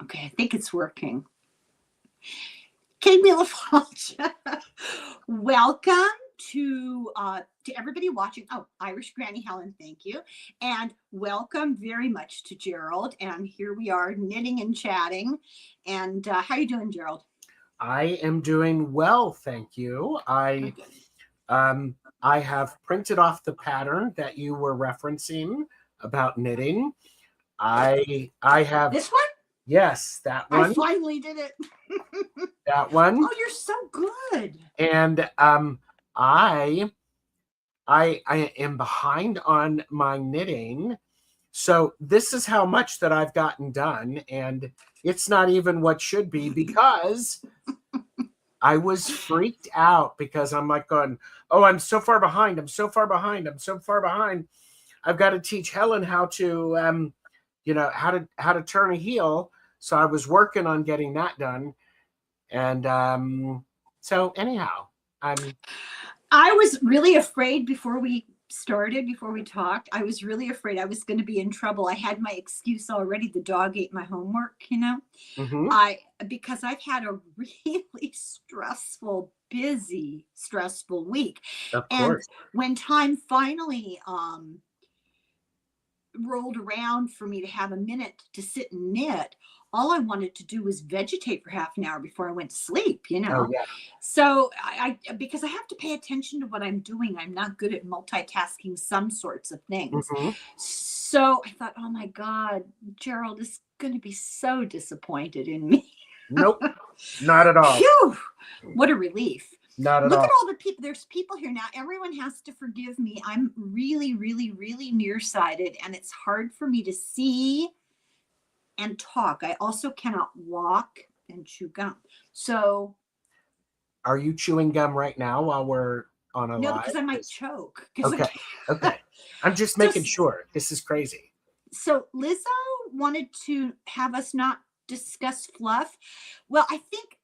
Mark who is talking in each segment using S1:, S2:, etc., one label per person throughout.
S1: Okay, I think it's working. Okay, Milafalcha, welcome to everybody watching. Oh, Irish Granny Helen, thank you, and welcome very much to Gerald. And here we are knitting and chatting. And how are you doing, Gerald?
S2: I am doing well, thank you.
S1: Okay.
S2: I have printed off the pattern that you were referencing about knitting. I have
S1: This one?
S2: yes, that
S1: I
S2: one,
S1: finally did it.
S2: that one,
S1: Oh, you're so good.
S2: and I I am behind on my knitting. So this is how much that I've gotten done, and it's not even what should be because I was freaked out because I'm like going, oh, I'm so far behind. I'm so far behind. I'm so far behind. I've got to teach Helen how to, how to turn a heel. So I was working on getting that done, and so anyhow, I'm
S1: I was really afraid before we started, before we talked. I was really afraid I was going to be in trouble. I had my excuse already. The dog ate my homework.
S2: mhm,
S1: I because I've had a really stressful week.
S2: of
S1: And
S2: course.
S1: when time finally rolled around for me to have a minute to sit and knit, all I wanted to do was vegetate for half an hour before I went to sleep.
S2: Oh yeah.
S1: So I because I have to pay attention to what I'm doing. I'm not good at multitasking some sorts of things.
S2: Hmm.
S1: So I thought, oh my God, Gerald is going to be so disappointed in me.
S2: Nope, not at all.
S1: Phew, what a relief.
S2: Not at
S1: Look at
S2: all.
S1: all the people. There's people here now. Everyone has to forgive me. I'm really, really, really nearsighted, and it's hard for me to see and talk. I also cannot walk and chew gum. So,
S2: Are you chewing gum right now while we're on a
S1: no,
S2: live?
S1: because I might choke. Because I
S2: Okay,
S1: can't.
S2: okay. I'm just making
S1: Just
S2: sure. This is crazy.
S1: so Lizzo wanted to have us not discuss fluff. Well, I think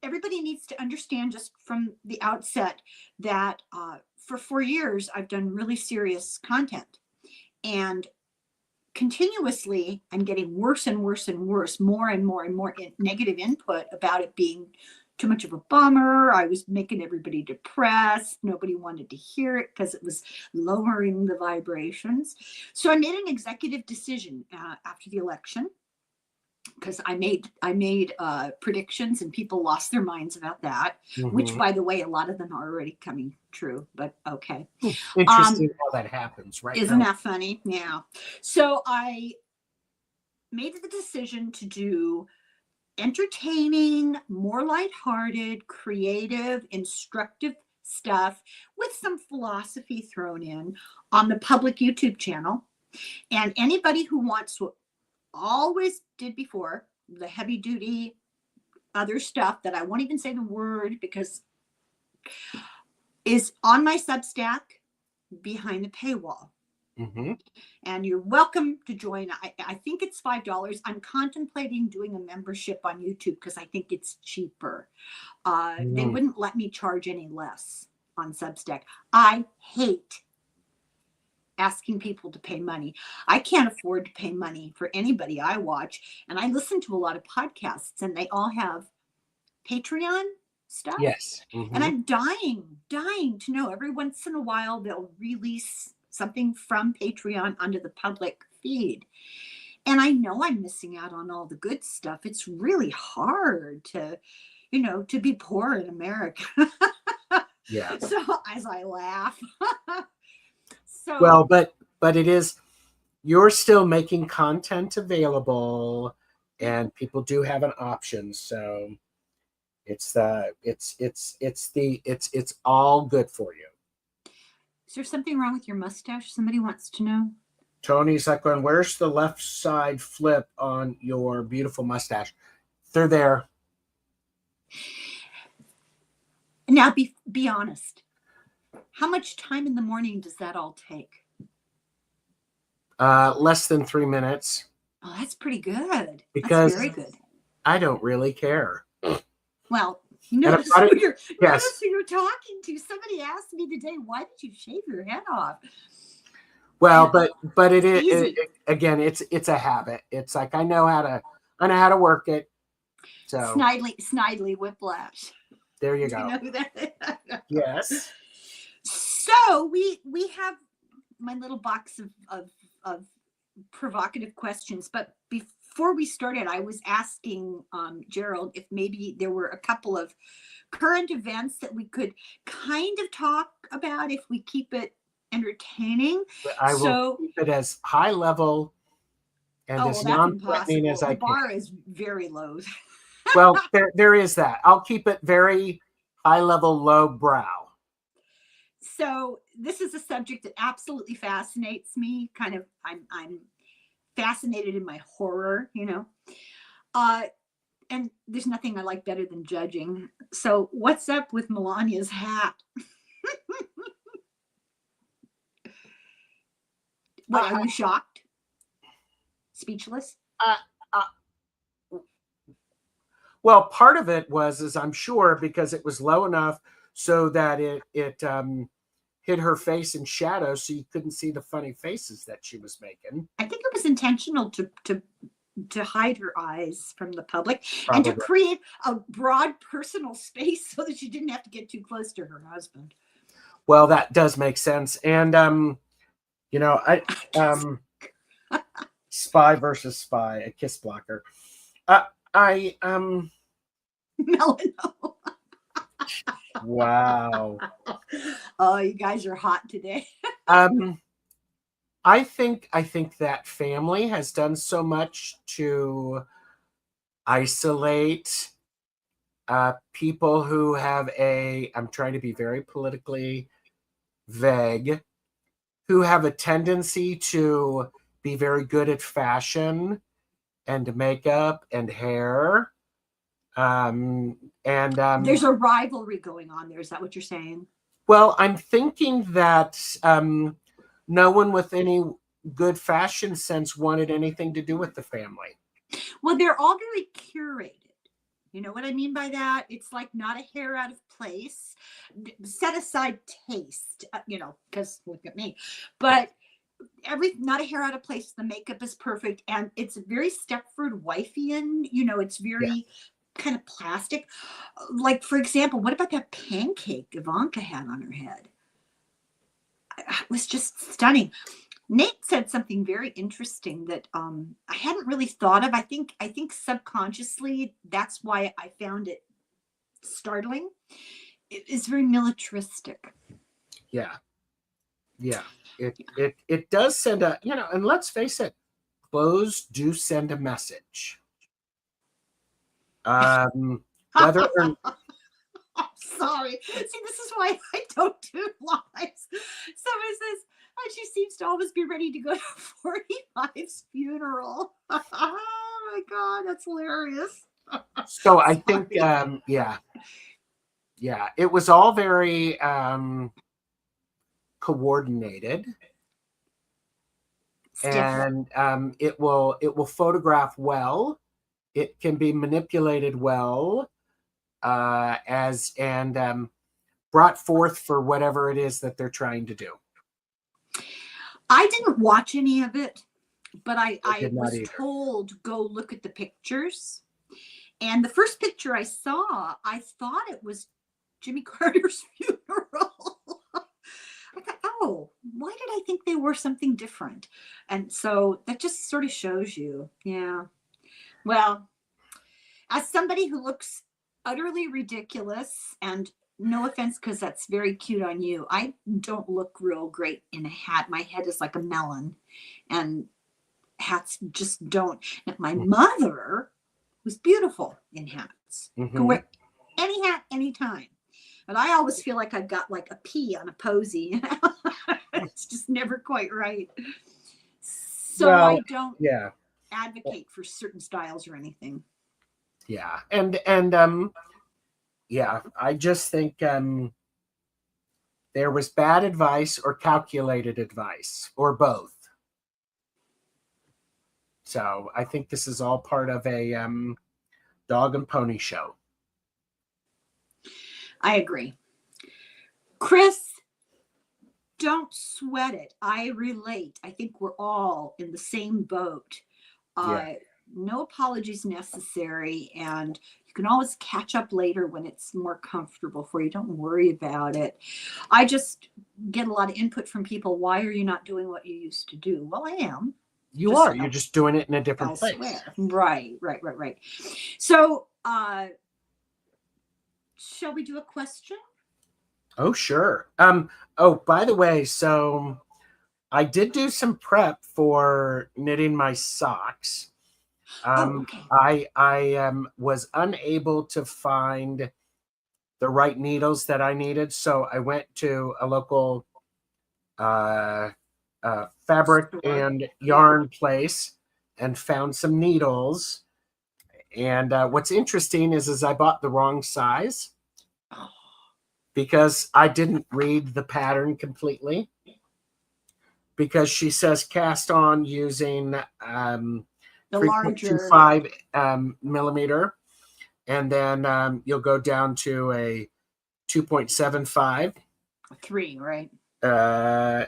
S1: everybody needs to understand just from the outset that for 4 years I've done really serious content, and continuously I'm getting worse and worse and worse, more and more and more negative input about it being too much of a bummer. I was making everybody depressed. Nobody wanted to hear it because it was lowering the vibrations. So I made an executive decision after the election, because I made predictions and people lost their minds about that, which
S2: Hmm.
S1: by the way, a lot of them are already coming true. But okay, um,
S2: Interesting how that happens, right
S1: isn't
S2: now.
S1: that funny? Yeah. So I made the decision to do entertaining, more lighthearted, creative, instructive stuff with some philosophy thrown in on the public YouTube channel. And anybody who wants what always did before, the heavy duty other stuff that I won't even say the word because is on my Substack behind the paywall.
S2: Hmm.
S1: And you're welcome to join. I think it's $5. I'm contemplating doing a membership on YouTube because I think it's cheaper. They
S2: Mm.
S1: wouldn't let me charge any less on Substack. I hate asking people to pay money. I can't afford to pay money for anybody I watch. And I listen to a lot of podcasts and they all have Patreon stuff.
S2: Yes.
S1: And
S2: Hmm.
S1: I'm dying to know. Every once in a while, they'll release something from Patreon onto the public feed. And I know I'm missing out on all the good stuff. It's really hard to be poor in America.
S2: Yeah.
S1: So as I laugh.
S2: Well,
S1: So
S2: but it is, you're still making content available, and people do have an option. So it's all good for you.
S1: is there something wrong with your mustache? Somebody wants to know.
S2: Tony's like going, where's the left side flip on your beautiful mustache? They're there.
S1: Now be honest. How much time in the morning does that all take?
S2: Less than 3 minutes
S1: Oh, that's pretty good. That's
S2: because
S1: very good.
S2: I don't really care.
S1: Well,
S2: And I'm not, yes.
S1: notice who you're talking to. Somebody asked me today, why did you shave your head off?
S2: Well, but it is
S1: Easy.
S2: again, it's a habit. It's like I know how to I know how to work it. So
S1: Snidely Whiplash.
S2: there you
S1: Do you
S2: go.
S1: know who that is?
S2: Yes.
S1: So we have my little box of provocative questions, but before we started, I was asking Gerald if maybe there were a couple of current events that we could kind of talk about if we keep it entertaining.
S2: I will
S1: So,
S2: keep it as high level and
S1: oh,
S2: as
S1: well, that's
S2: non-threatening
S1: impossible.
S2: as I
S1: The
S2: can.
S1: bar is very low.
S2: Well, there is that. I'll keep it very high level, low brow.
S1: So this is a subject that absolutely fascinates me. Kind of, I'm fascinated in my horror, you know. Uh, and there's nothing I like better than judging. So what's up with Melania's hat? What, are you shocked? Speechless?
S2: Uh, uh, well, part of it is I'm sure because it was low enough so that it hid her face in shadow, so you couldn't see the funny faces that she was making.
S1: I think it was intentional to hide her eyes from the public and to
S2: Probably.
S1: create a broad personal space so that she didn't have to get too close to her husband.
S2: Well, that does make sense. And you know, spy versus spy, a kiss blocker. I
S1: Melano.
S2: Wow.
S1: Oh, you guys are hot today.
S2: I think that family has done so much to isolate people who have I'm trying to be very politically vague, who have a tendency to be very good at fashion and makeup and hair.
S1: There's a rivalry going on there. Is that what you're saying?
S2: Well, I'm thinking that no one with any good fashion sense wanted anything to do with the family.
S1: Well, they're all very curated. You know what I mean by that? It's like not a hair out of place. Set aside taste, you know, because look at me. But not a hair out of place. The makeup is perfect, and it's very Stepford Wifeian. You know, it's very kind of plastic. Like, for example, what about that pancake Ivanka had on her head? It was just stunning. Nate said something very interesting that I hadn't really thought of. I think subconsciously that's why I found it startling. It is very militaristic.
S2: Yeah. It does send a, you know, and let's face it, clothes do send a message. Whether or
S1: I'm sorry. See, this is why I don't do lives. Somebody says, oh, she seems to always be ready to go to 45's funeral. Oh my God, that's hilarious.
S2: so I think it was all very coordinated.
S1: Stiff.
S2: And it will photograph well. It can be manipulated well, brought forth for whatever it is that they're trying to do.
S1: I didn't watch any of it, but I was
S2: either.
S1: told go look at the pictures. And the first picture I saw, I thought it was Jimmy Carter's funeral. I thought, oh, why did I think they wore something different? And so that just sort of shows you. Yeah. Well, as somebody who looks utterly ridiculous, and no offense, because that's very cute on you, I don't look real great in a hat. My head is like a melon, and hats just don't. Now, my mother was beautiful in hats.
S2: Mm-hmm.
S1: Could wear any hat, anytime. But I always feel like I've got like a pea on a posy. You know? It's just never quite right. So I don't advocate for certain styles or anything.
S2: Yeah. And I just think there was bad advice or calculated advice or both. So I think this is all part of a dog and pony show.
S1: I agree. Chris, don't sweat it. I relate. I think we're all in the same boat. no apologies necessary, and you can always catch up later when it's more comfortable for you. Don't worry about it. I just get a lot of input from people. Why are you not doing what you used to do? Well, I am.
S2: You
S1: Just
S2: are. You're just doing it in a different place.
S1: elsewhere. Right. So, shall we do a question?
S2: Oh, sure. Oh, by the way, so I did do some prep for knitting my socks.
S1: Okay.
S2: I was unable to find the right needles that I needed, so I went to a local uh, fabric
S1: Store.
S2: and yarn place and found some needles. And what's interesting is I bought the wrong size
S1: Oh,
S2: because I didn't read the pattern completely. Because she says cast on using
S1: the larger.
S2: 3.25 millimeter, and then you'll go down to a 2.75.
S1: 3, right?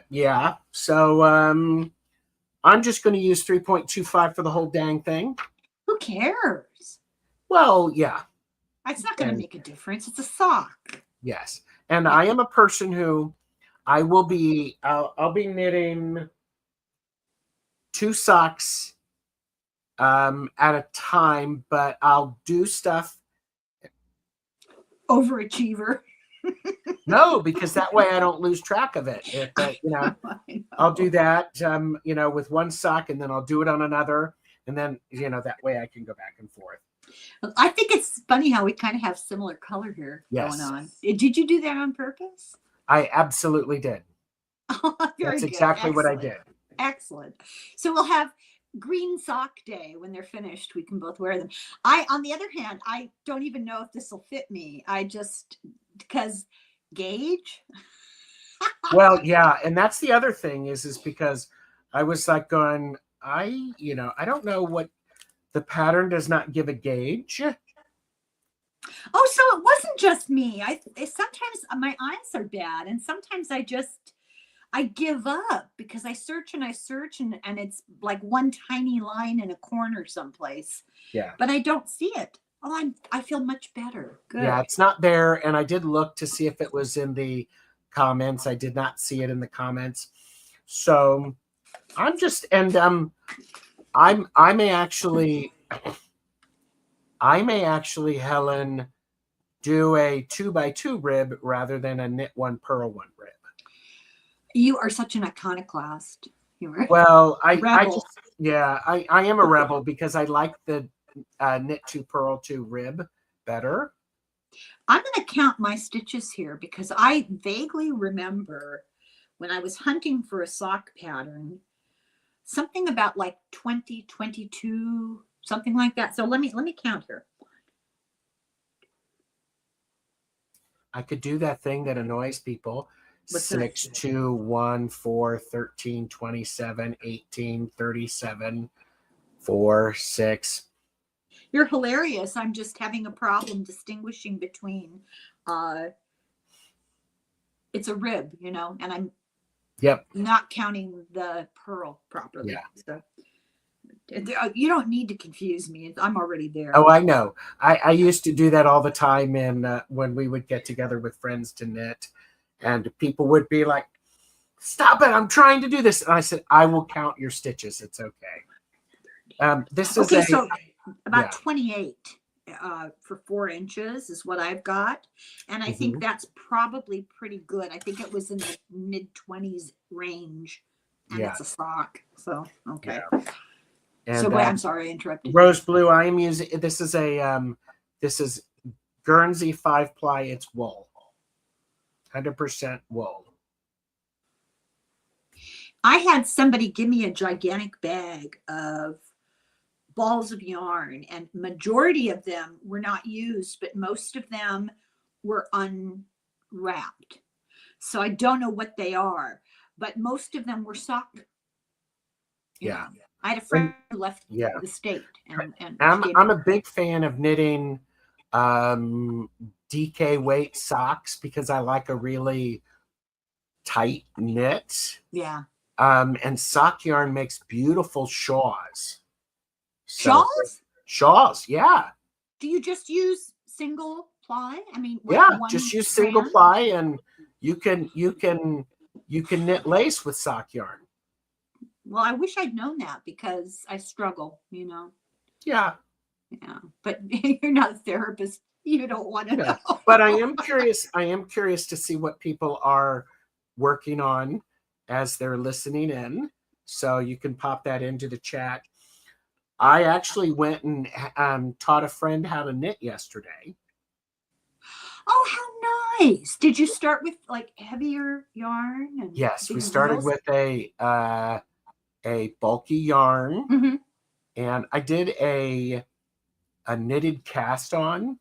S2: Yeah. So I'm just going to use 3.25 for the whole dang thing.
S1: Who cares?
S2: Well, yeah.
S1: It's not going to make a difference. It's a sock.
S2: Yes. And I am a person who I'll be knitting 2 socks at a time, but I'll do stuff.
S1: Overachiever.
S2: No, because that way I don't lose track of it. If I'll do that, with one sock, and then I'll do it on another, and then that way I can go back and forth.
S1: I think it's funny how we kind of have similar color here going on. Did you do that on purpose?
S2: I absolutely did.
S1: Very
S2: That's
S1: good.
S2: exactly
S1: Excellent.
S2: what I did.
S1: Excellent. So we'll have green sock day when they're finished. We can both wear them. On the other hand, I don't even know if this will fit me. Because gauge.
S2: Well, yeah, and that's the other thing is because I was like going, I don't know what the pattern does not give a gauge.
S1: Oh, so it wasn't just me. Sometimes my eyes are bad, and sometimes I give up because I search and it's like one tiny line in a corner someplace.
S2: Yeah.
S1: But I don't see it. Oh, I feel much better. Good.
S2: Yeah, it's not there, and I did look to see if it was in the comments. I did not see it in the comments. So I'm just I may actually Helen do a 2x2 rib rather than a knit 1 purl 1 rib.
S1: You are such an iconoclast.
S2: Well, I am a rebel because I like the knit 2 purl 2 rib better.
S1: I'm going to count my stitches here because I vaguely remember when I was hunting for a sock pattern, something about like 20, 22, something like that. So let me count here.
S2: I could do that thing that annoys people.
S1: What's
S2: 6,
S1: that?
S2: 2, 1, 4, 13, 27, 18, 37, 4, 6.
S1: You're hilarious. I'm just having a problem distinguishing between it's a rib, and I'm not counting the purl properly.
S2: Yeah.
S1: So you don't need to confuse me. I'm already there.
S2: Oh, I know. I used to do that all the time, and when we would get together with friends to knit, and people would be like, "Stop it! I'm trying to do this." And I said, "I will count your stitches. It's okay." This is
S1: okay. So about 28 for 4 inches is what I've got, and I think that's probably pretty good. I think it was in the mid 20s range, and it's a sock. So okay. Yeah. And, so I'm sorry I interrupted.
S2: Rose blue. I am using this is Guernsey 5-ply. It's wool, 100% wool.
S1: I had somebody give me a gigantic bag of balls of yarn, and majority of them were not used, but most of them were unwrapped. So I don't know what they are, but most of them were sock.
S2: Yeah.
S1: I had a friend who left the state, and
S2: I'm a big fan of knitting DK weight socks because I like a really tight knit.
S1: Yeah.
S2: And sock yarn makes beautiful shawls. So
S1: Shawls?
S2: shawls, yeah.
S1: Do you just use single ply? I mean, like
S2: Yeah,
S1: one
S2: just use single
S1: strand?
S2: ply, and you can knit lace with sock yarn.
S1: Well, I wish I'd known that because I struggle, you know.
S2: Yeah,
S1: Yeah. But you're not a therapist. You don't want to
S2: yeah.
S1: know.
S2: But I am curious. I am curious to see what people are working on as they're listening in. So you can pop that into the chat. I actually went and taught a friend how to knit yesterday.
S1: Oh, how nice. Did you start with like heavier yarn and
S2: Yes, we
S1: bigger
S2: started
S1: needles?
S2: with a bulky yarn,
S1: Mm-hmm.
S2: and I did a knitted cast on,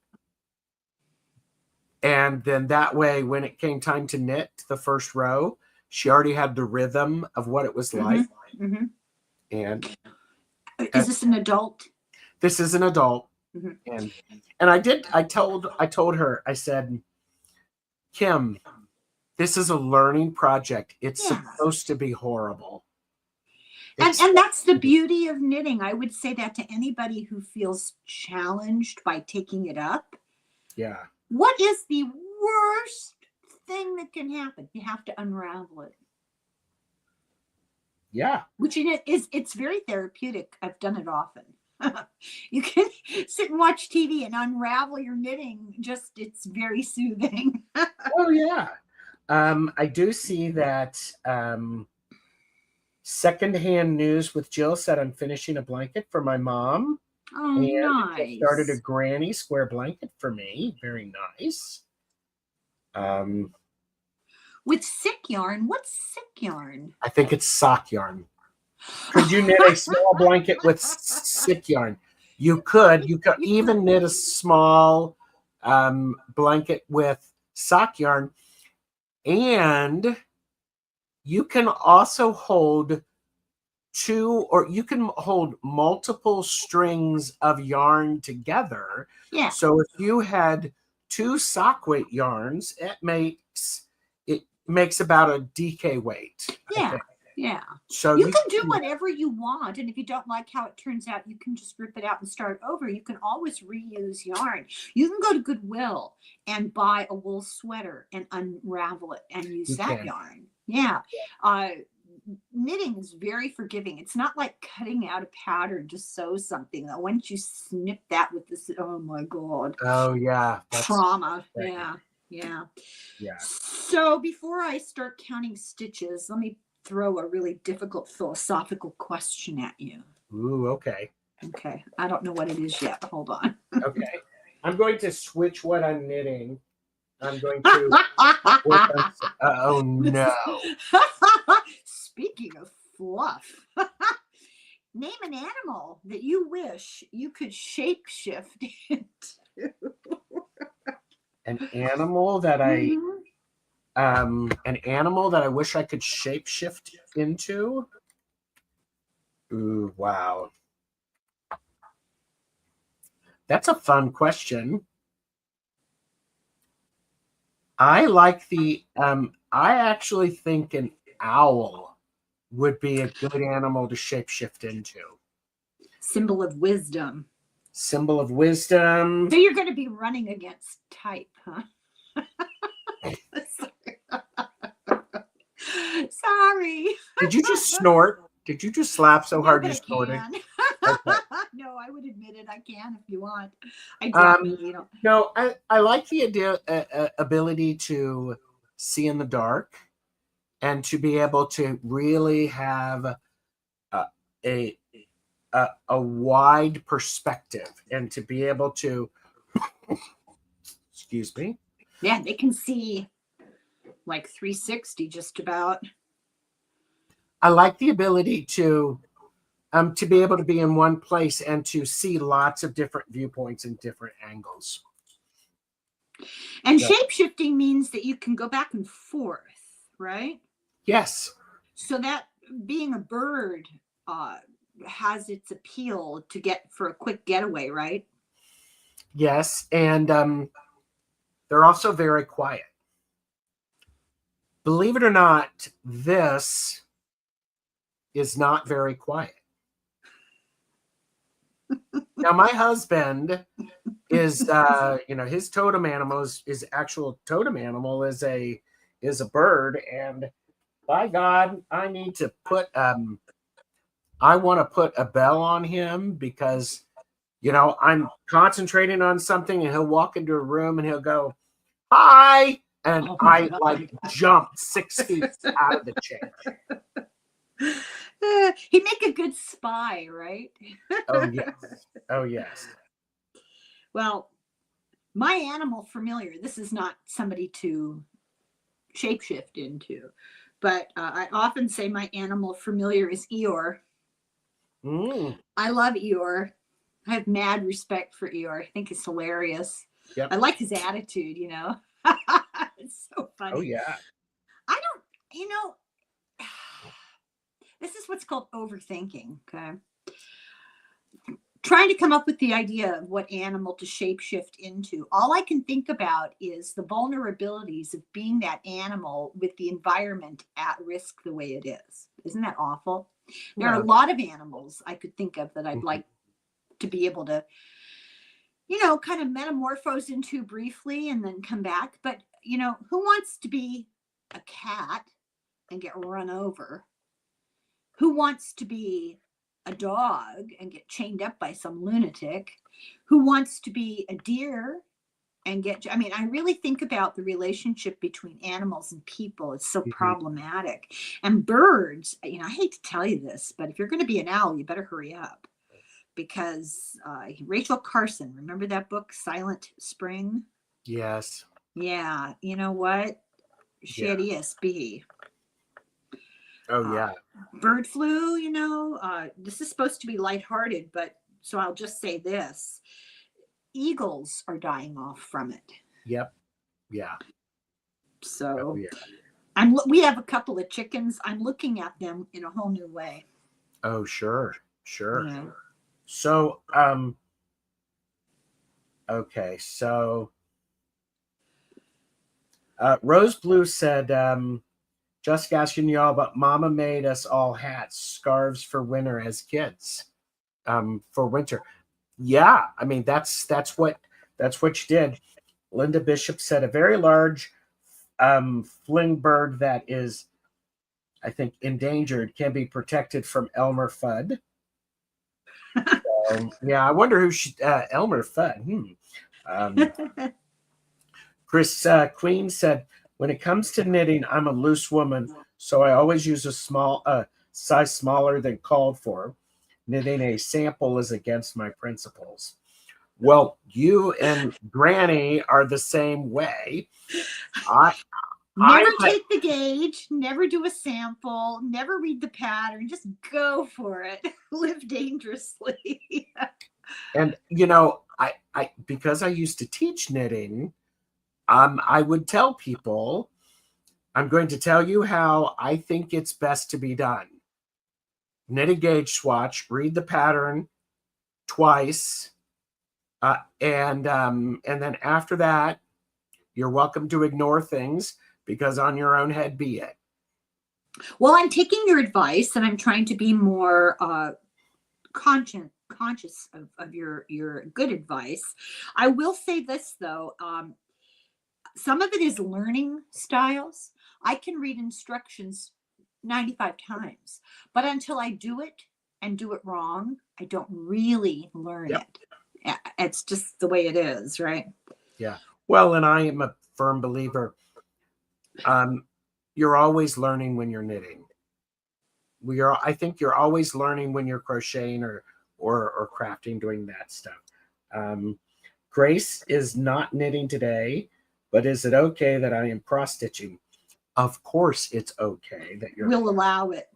S2: and then that way when it came time to knit the first row, she already had the rhythm of what it was like.
S1: Mm-hmm. Mm-hmm.
S2: And
S1: Is this an adult?
S2: this is an adult,
S1: Mm-hmm.
S2: and I told her, I said, Kim, this is a learning project. It's
S1: Yes.
S2: supposed to be horrible.
S1: And that's the beauty of knitting. I would say that to anybody who feels challenged by taking it up.
S2: Yeah.
S1: What is the worst thing that can happen? You have to unravel it.
S2: Yeah.
S1: Which it's very therapeutic. I've done it often. You can sit and watch TV and unravel your knitting. Just it's very soothing.
S2: Oh yeah. I do see that secondhand news with Jill said I'm finishing a blanket for my mom.
S1: Oh,
S2: And Jill started a
S1: nice.
S2: granny square blanket for me. Very nice.
S1: With sick yarn. What's sick yarn?
S2: I think it's sock yarn. Could you knit a small blanket with sick yarn? You could. You could even knit a small blanket with sock yarn. And you can also hold you can hold multiple strings of yarn together.
S1: Yeah.
S2: So if you had two sock weight yarns, it makes about a DK weight. I
S1: Yeah.
S2: think.
S1: Yeah.
S2: So
S1: You can do whatever you want. And if you don't like how it turns out, you can just rip it out and start over. You can always reuse yarn. You can go to Goodwill and buy a wool sweater and unravel it and use
S2: you
S1: that
S2: can.
S1: yarn. Yeah. Knitting is very forgiving. It's not like cutting out a pattern to sew something. Once you snip that with this, oh my God.
S2: Oh yeah,
S1: Trauma.
S2: right.
S1: Yeah. Yeah.
S2: Yeah.
S1: So before I start counting stitches, let me throw a really difficult philosophical question at you.
S2: Ooh, okay.
S1: Okay. I don't know what it is yet. Hold on.
S2: Okay. I'm going to switch what I'm knitting. I'm going to work on. Oh no.
S1: Speaking of fluff, name an animal that you wish you could shapeshift into.
S2: An animal that I
S1: Mhm.
S2: an animal that I wish I could shapeshift into. Ooh, wow. That's a fun question. I actually think an owl would be a good animal to shapeshift into.
S1: Symbol of wisdom.
S2: Symbol of wisdom.
S1: So you're going to be running against type, huh? Sorry.
S2: Did you just snort? Did you just laugh so
S1: No,
S2: hard
S1: but
S2: you
S1: I
S2: snorted?
S1: can.
S2: Okay.
S1: No, I would admit it. I can if you want. I don't.
S2: No, I like the ability to see in the dark and to be able to really have a a wide perspective and to be able to excuse me.
S1: Yeah, they can see like 360 just about.
S2: I like the ability to be able to be in one place and to see lots of different viewpoints and different angles.
S1: And
S2: So,
S1: shape shifting means that you can go back and forth, right?
S2: yes.
S1: So that being a bird has its appeal to get for a quick getaway, right?
S2: Yes, and they're also very quiet. Believe it or not, this is not very quiet. Now my husband is his totem animal is actual totem animal is a bird, and by God, I need to put I want to put a bell on him because I'm concentrating on something and he'll walk into a room and he'll go, "Hi," and
S1: Oh my
S2: I
S1: God.
S2: like jumped 6 feet out of the chair.
S1: He'd make a good spy, right?
S2: Oh yes. Oh yes.
S1: Well, my animal familiar, this is not somebody to shapeshift into, but I often say my animal familiar is Eeyore.
S2: Mm,
S1: I love Eeyore. I have mad respect for Eeyore. I think it's hilarious.
S2: yep.
S1: I like his attitude, It's so funny.
S2: Oh yeah.
S1: I don't, you know, this is what's called overthinking, okay? Trying to come up with the idea of what animal to shapeshift into. All I can think about is the vulnerabilities of being that animal with the environment at risk the way it is. Isn't that awful? There are
S2: No.
S1: a lot of animals I could think of that I'd
S2: Mhm.
S1: like to be able to, kind of metamorphose into briefly and then come back. But, who wants to be a cat and get run over? Who wants to be a dog and get chained up by some lunatic? Who wants to be a deer and I really think about the relationship between animals and people. It's so
S2: Mhm.
S1: problematic. And birds, I hate to tell you this, but if you're going to be an owl, you better hurry up because Rachel Carson, remember that book, Silent Spring?
S2: Yes.
S1: Yeah, you know what? She
S2: Yeah.
S1: had ESB.
S2: Oh
S1: Uh,
S2: yeah.
S1: Bird flu, this is supposed to be lighthearted, but so I'll just say this. Eagles are dying off from it.
S2: Yep. Yeah. Oh
S1: So
S2: yeah.
S1: we have a couple of chickens. I'm looking at them in a whole new way.
S2: Oh sure. Sure.
S1: Yeah.
S2: So okay. So Rose Blue said, just asking y'all, but Mama made us all hats, scarves for winter as kids. For winter. Yeah, I mean that's what you did. Linda Bishop said a very large fling bird that is, I think, endangered can be protected from Elmer Fudd. Yeah, I wonder who Elmer Fudd. Um, Chris Queen said, when it comes to knitting, I'm a loose woman, so I always use a small size smaller than called for. Knitting a sample is against my principles. Well, you and Granny are the same way. I I
S1: Never
S2: let
S1: take the gauge, never do a sample, never read the pattern, just go for it. Live dangerously.
S2: and I because I used to teach knitting, I would tell people, I'm going to tell you how I think it's best to be done. Knit a gauge swatch, read the pattern twice, and then after that, you're welcome to ignore things because on your own head be it.
S1: Well, I'm taking your advice and I'm trying to be more conscious of your good advice. I will say this though, some of it is learning styles. I can read instructions 95 times, but until I do it and do it wrong, I don't really learn
S2: Yep.
S1: it. It's just the way it is, right?
S2: Yeah. Well, and I am a firm believer. You're always learning when you're knitting. I think you're always learning when you're crocheting or crafting, doing that stuff. Um, Grace is not knitting today, but is it okay that I am cross stitching? Of course, it's okay that you're.
S1: We'll allow it.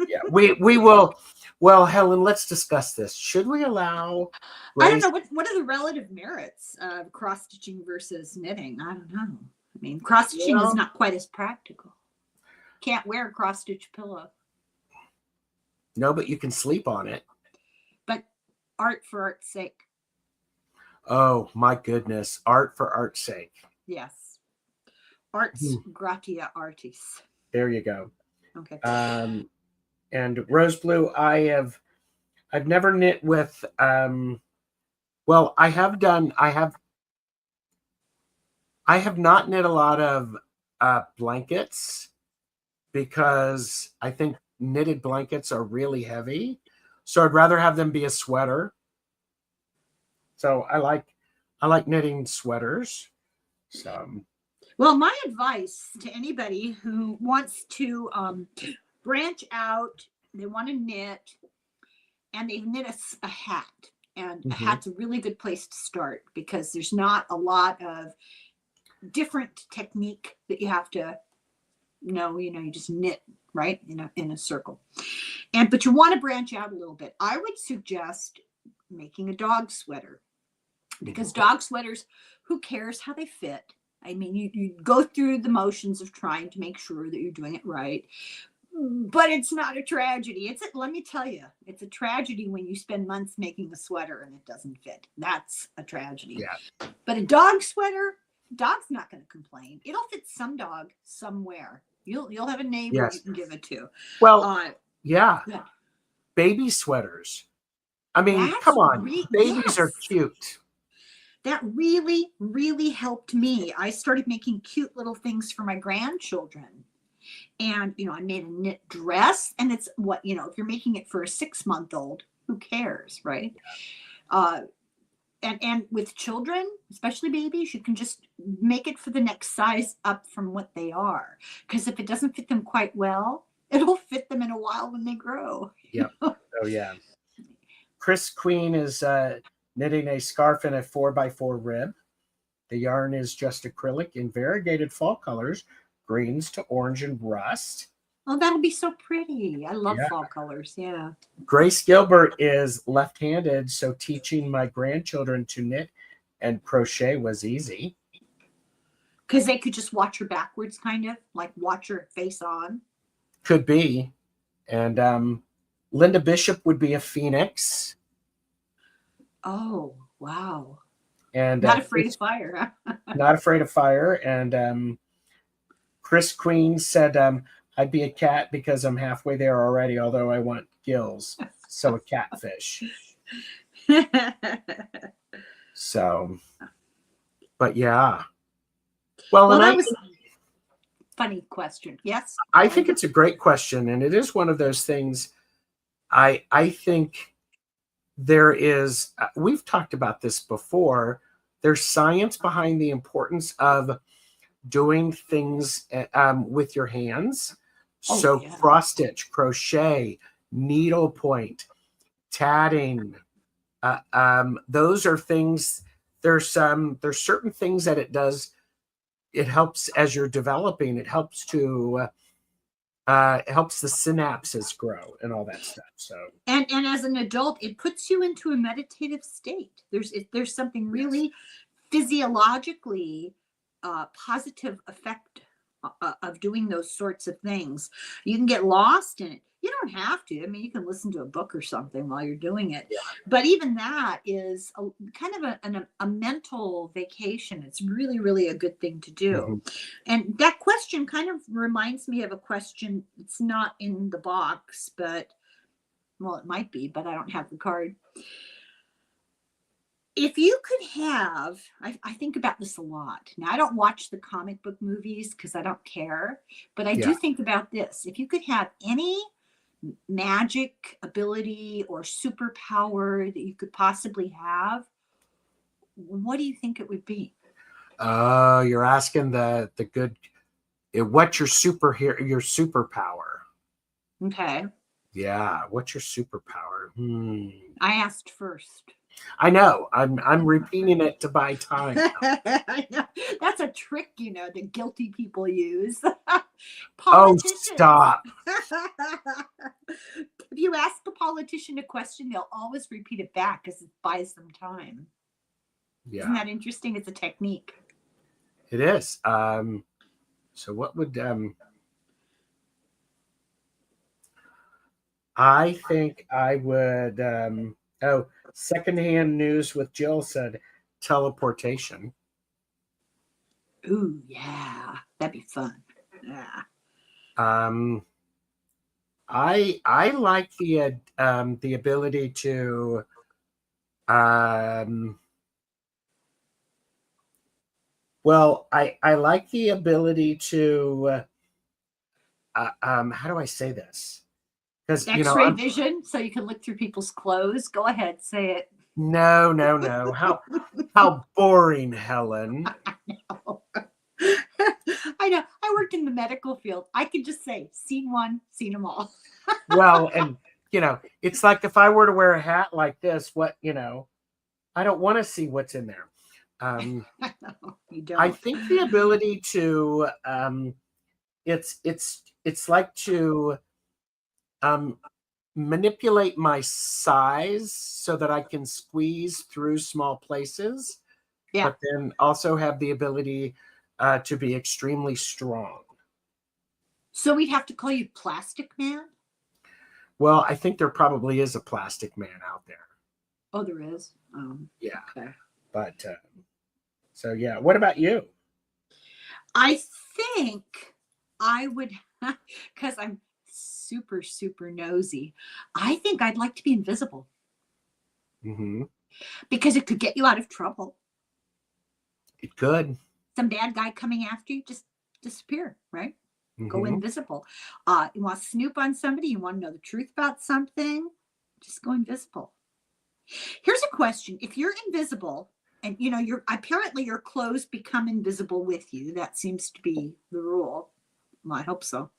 S2: Yeah, we will. Well, Helen, let's discuss this. Should we allow
S1: I don't
S2: Grace?
S1: know what are the relative merits of cross stitching versus knitting. I don't know. I mean, cross stitching is
S2: Well,
S1: not quite as practical. Can't wear a cross stitch pillow,
S2: no, but you can sleep on it.
S1: but art for art's sake.
S2: Oh my goodness, art for art's sake.
S1: Yes, arts gratia artis.
S2: There you go.
S1: Okay.
S2: And Rose Blue, I've never knit with Well, I have not knit a lot of blankets because I think knitted blankets are really heavy. So I'd rather have them be a sweater. So I like knitting sweaters. So
S1: Well, my advice to anybody who wants to branch out, they want to knit, and they knit a hat. And a
S2: mhm.
S1: hat's a really good place to start because there's not a lot of different technique that you have to know. You just knit right in a circle. And but you want to branch out a little bit. I would suggest making a dog sweater because dog sweaters, who cares how they fit? I mean, you go through the motions of trying to make sure that you're doing it right, but it's not a tragedy. Let me tell you, it's a tragedy when you spend months making a sweater and it doesn't fit. That's a tragedy.
S2: Yeah.
S1: But a dog sweater, dog's not going to complain. It'll fit some dog somewhere. You'll have a neighbor you
S2: Yes.
S1: can give it to.
S2: Well,
S1: Uh,
S2: yeah.
S1: yeah.
S2: Baby sweaters. I mean,
S1: That's
S2: come on. Babies are
S1: yes.
S2: cute.
S1: That really, really helped me. I started making cute little things for my grandchildren. And, I made a knit dress. And it's what, if you're making it for a 6-month-old, who cares, right? Uh, and with children, especially babies, you can just make it for the next size up from what they are. Because if it doesn't fit them quite well, it'll fit them in a while when they grow.
S2: Yep. Oh, yeah. Chris Queen is knitting a scarf in a 4x4 rib. The yarn is just acrylic in variegated fall colors, greens to orange and rust.
S1: Oh, that'll be so pretty. I love
S2: Yeah.
S1: fall colors. Yeah.
S2: Grace Gilbert is left-handed, so teaching my grandchildren to knit and crochet was easy.
S1: Because they could just watch her backwards, kind of like watch her face on.
S2: Could be. And Linda Bishop would be a phoenix.
S1: Oh, wow.
S2: And
S1: Not afraid of fire, huh?
S2: not afraid of fire. And Chris Queen said, I'd be a cat because I'm halfway there already, although I want gills. So a catfish. So, but yeah. Well,
S1: Well,
S2: and
S1: that was a funny question. Yes?
S2: I think it's a great question. And it is one of those things I think there is, we've talked about this before. There's science behind the importance of doing things with your hands.
S1: Oh,
S2: So
S1: yeah.
S2: cross stitch, crochet, needlepoint, tatting. Those are things. There's certain things that it does. It helps as you're developing. It helps to it helps the synapses grow and all that stuff. So
S1: And as an adult, it puts you into a meditative state. There's something really physiologically positive effect of doing those sorts of things. You can get lost in it. You don't have to. I mean, you can listen to a book or something while you're doing it.
S2: yeah.
S1: But even that is kind of a mental vacation. It's really, really a good thing to do.
S2: Mm-hmm.
S1: And that question kind of reminds me of a question. It's not in the box, but well, it might be, but I don't have the card. If you could have, I think about this a lot. Now, I don't watch the comic book movies because I don't care, but I do
S2: Yeah.
S1: think about this. If you could have any magic ability or superpower that you could possibly have, what do you think it would be?
S2: You're asking the good. What's your superpower?
S1: Okay.
S2: Yeah. What's your superpower?
S1: I asked first.
S2: I know. I'm repeating it to buy time.
S1: I know. That's a trick, that guilty people use.
S2: Oh,
S1: Politicians.
S2: stop.
S1: If you ask a politician a question, they'll always repeat it back because it buys them time.
S2: Yeah.
S1: Isn't that interesting? It's a technique.
S2: It is. So what would I think I would secondhand news with Jill said teleportation.
S1: Ooh, yeah. That'd be fun. Yeah.
S2: I like the ability to Um, well, I like the ability to, how do I say this? Because,
S1: X-ray vision, so you can look through people's clothes. Go ahead, say it.
S2: no, no, no. How boring, Helen.
S1: I know. I worked in the medical field. I could just say, seen one, seen them all.
S2: Well, and it's like if I were to wear a hat like this, I don't want to see what's in there.
S1: You
S2: I
S1: don't.
S2: think the ability to, it's like to um, manipulate my size so that I can squeeze through small places,
S1: Yeah.
S2: but then also have the ability to be extremely strong.
S1: So we'd have to call you Plastic Man?
S2: Well, I think there probably is a plastic man out there.
S1: Oh, there is.
S2: Yeah.
S1: Okay.
S2: But so yeah, what about you?
S1: I think I would, because I'm super, super nosy. I think I'd like to be invisible
S2: Hmm.
S1: because it could get you out of trouble.
S2: It could.
S1: Some bad guy coming after you, just disappear, right? Go
S2: Hmm.
S1: invisible. You want to snoop on somebody, you want to know the truth about something, just go invisible. Here's a question. If you're invisible and you're apparently your clothes become invisible with you, that seems to be the rule. Well, I hope so.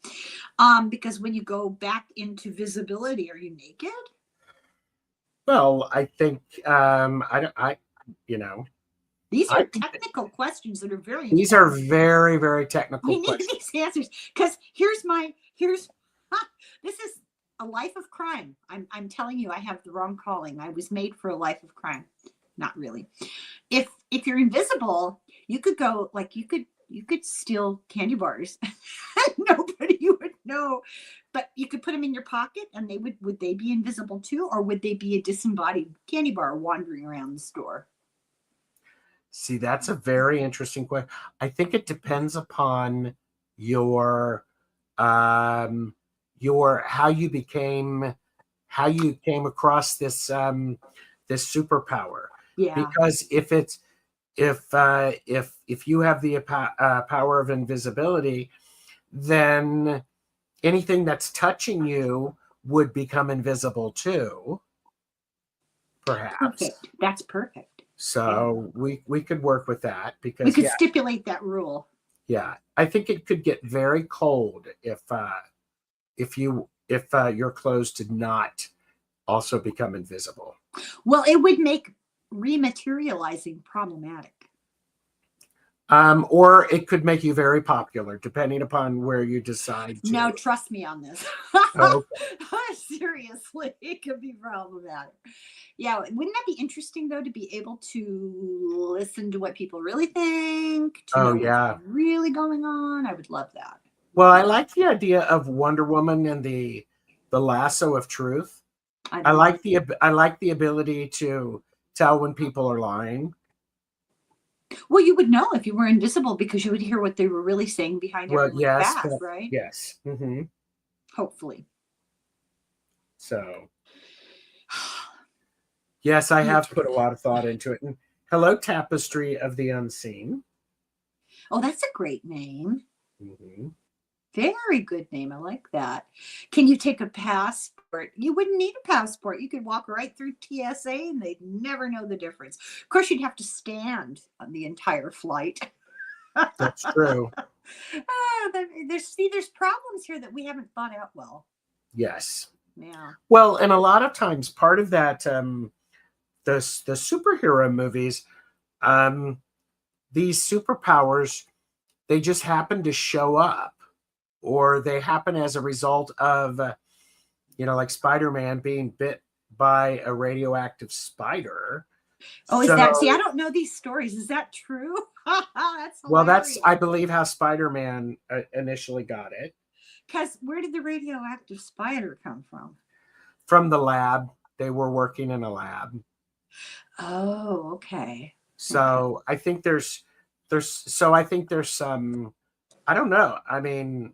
S1: Because when you go back into visibility, are you naked?
S2: Well, I think I don't. You know,
S1: These
S2: I
S1: are
S2: think
S1: technical questions that are very
S2: these are
S1: important.
S2: very, very technical
S1: We need
S2: questions.
S1: these answers because here's this is a life of crime. I'm telling you, I have the wrong calling. I was made for a life of crime. Not really. If you're invisible, you could go like you could steal candy bars. Nobody would know. But you could put them in your pocket and would they be invisible too, or would they be a disembodied candy bar wandering around the store?
S2: See, that's a very interesting question. I think it depends upon your um your how you came across this superpower.
S1: Yeah.
S2: Because if you have the power of invisibility, then anything that's touching you would become invisible too, perhaps.
S1: Perfect. That's perfect. Yeah.
S2: So we could work with that
S1: We
S2: because
S1: could stipulate that rule.
S2: yeah, I think it could get very cold if your clothes did not also become invisible.
S1: Well, it would make rematerializing problematic.
S2: Or it could make you very popular, depending upon where you decide
S1: No,
S2: to.
S1: trust me on this.
S2: Oh,
S1: Seriously, it could be problematic. Yeah, wouldn't that be interesting though to be able to listen to what people really think, to
S2: oh
S1: know what's
S2: yeah.
S1: really going on? I would love that.
S2: Well, I like the idea of Wonder Woman and the lasso of truth.
S1: I'd love
S2: I like the ability to tell when people are lying.
S1: Well, you would know if you were invisible because you would hear what they were really saying behind
S2: Well,
S1: everyone's
S2: yes,
S1: back,
S2: but
S1: right?
S2: yes. Hmm.
S1: Hopefully.
S2: So yes, I have put a lot of thought into it. And hello, Tapestry of the Unseen.
S1: Oh, that's a great name.
S2: Hmm.
S1: Very good name. I like that. Can you take a passport? You wouldn't need a passport. You could walk right through TSA and they'd never know the difference. Of course, you'd have to stand on the entire flight.
S2: That's true.
S1: There's problems here that we haven't thought out well.
S2: Yes.
S1: Yeah.
S2: Well, and a lot of times, part of that, the superhero movies, um, these superpowers, they just happen to show up, or they happen as a result of, like Spider-Man being bit by a radioactive spider.
S1: Oh, is that? See, I
S2: So,
S1: don't know these stories. Is that true? That's
S2: well, that's,
S1: hilarious.
S2: I believe, how Spider-Man initially got it
S1: Because where did the radioactive spider come from?
S2: from the lab. They were working in a lab.
S1: Oh, okay. Okay.
S2: So I think there's some, I don't know. I mean,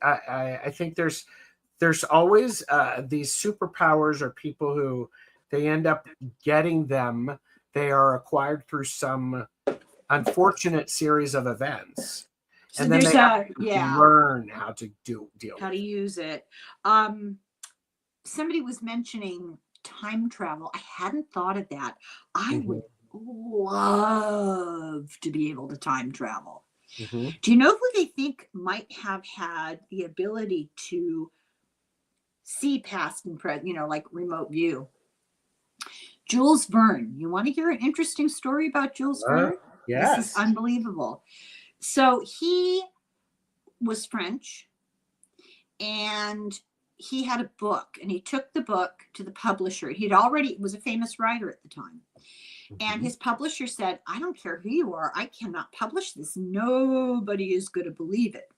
S2: I think there's always these superpowers or people who they end up getting them. They are acquired through some unfortunate series of events.
S1: So
S2: And then
S1: there's
S2: they have to
S1: yeah,
S2: learn how to deal
S1: how
S2: with
S1: to
S2: it.
S1: use it. Somebody was mentioning time travel. I hadn't thought of that. I
S2: Mhm,
S1: would love to be able to time travel.
S2: mhm.
S1: Do you know who they think might have had the ability to see past and present, like remote view? Jules Verne. You want to hear an interesting story about Jules
S2: Uh,
S1: Verne? This is
S2: yes.
S1: unbelievable. So he was French, and he had a book, and he took the book to the publisher. He'd already was a famous writer at the time. And
S2: Mhm,
S1: his publisher said, I don't care who you are, I cannot publish this. Nobody is going to believe it.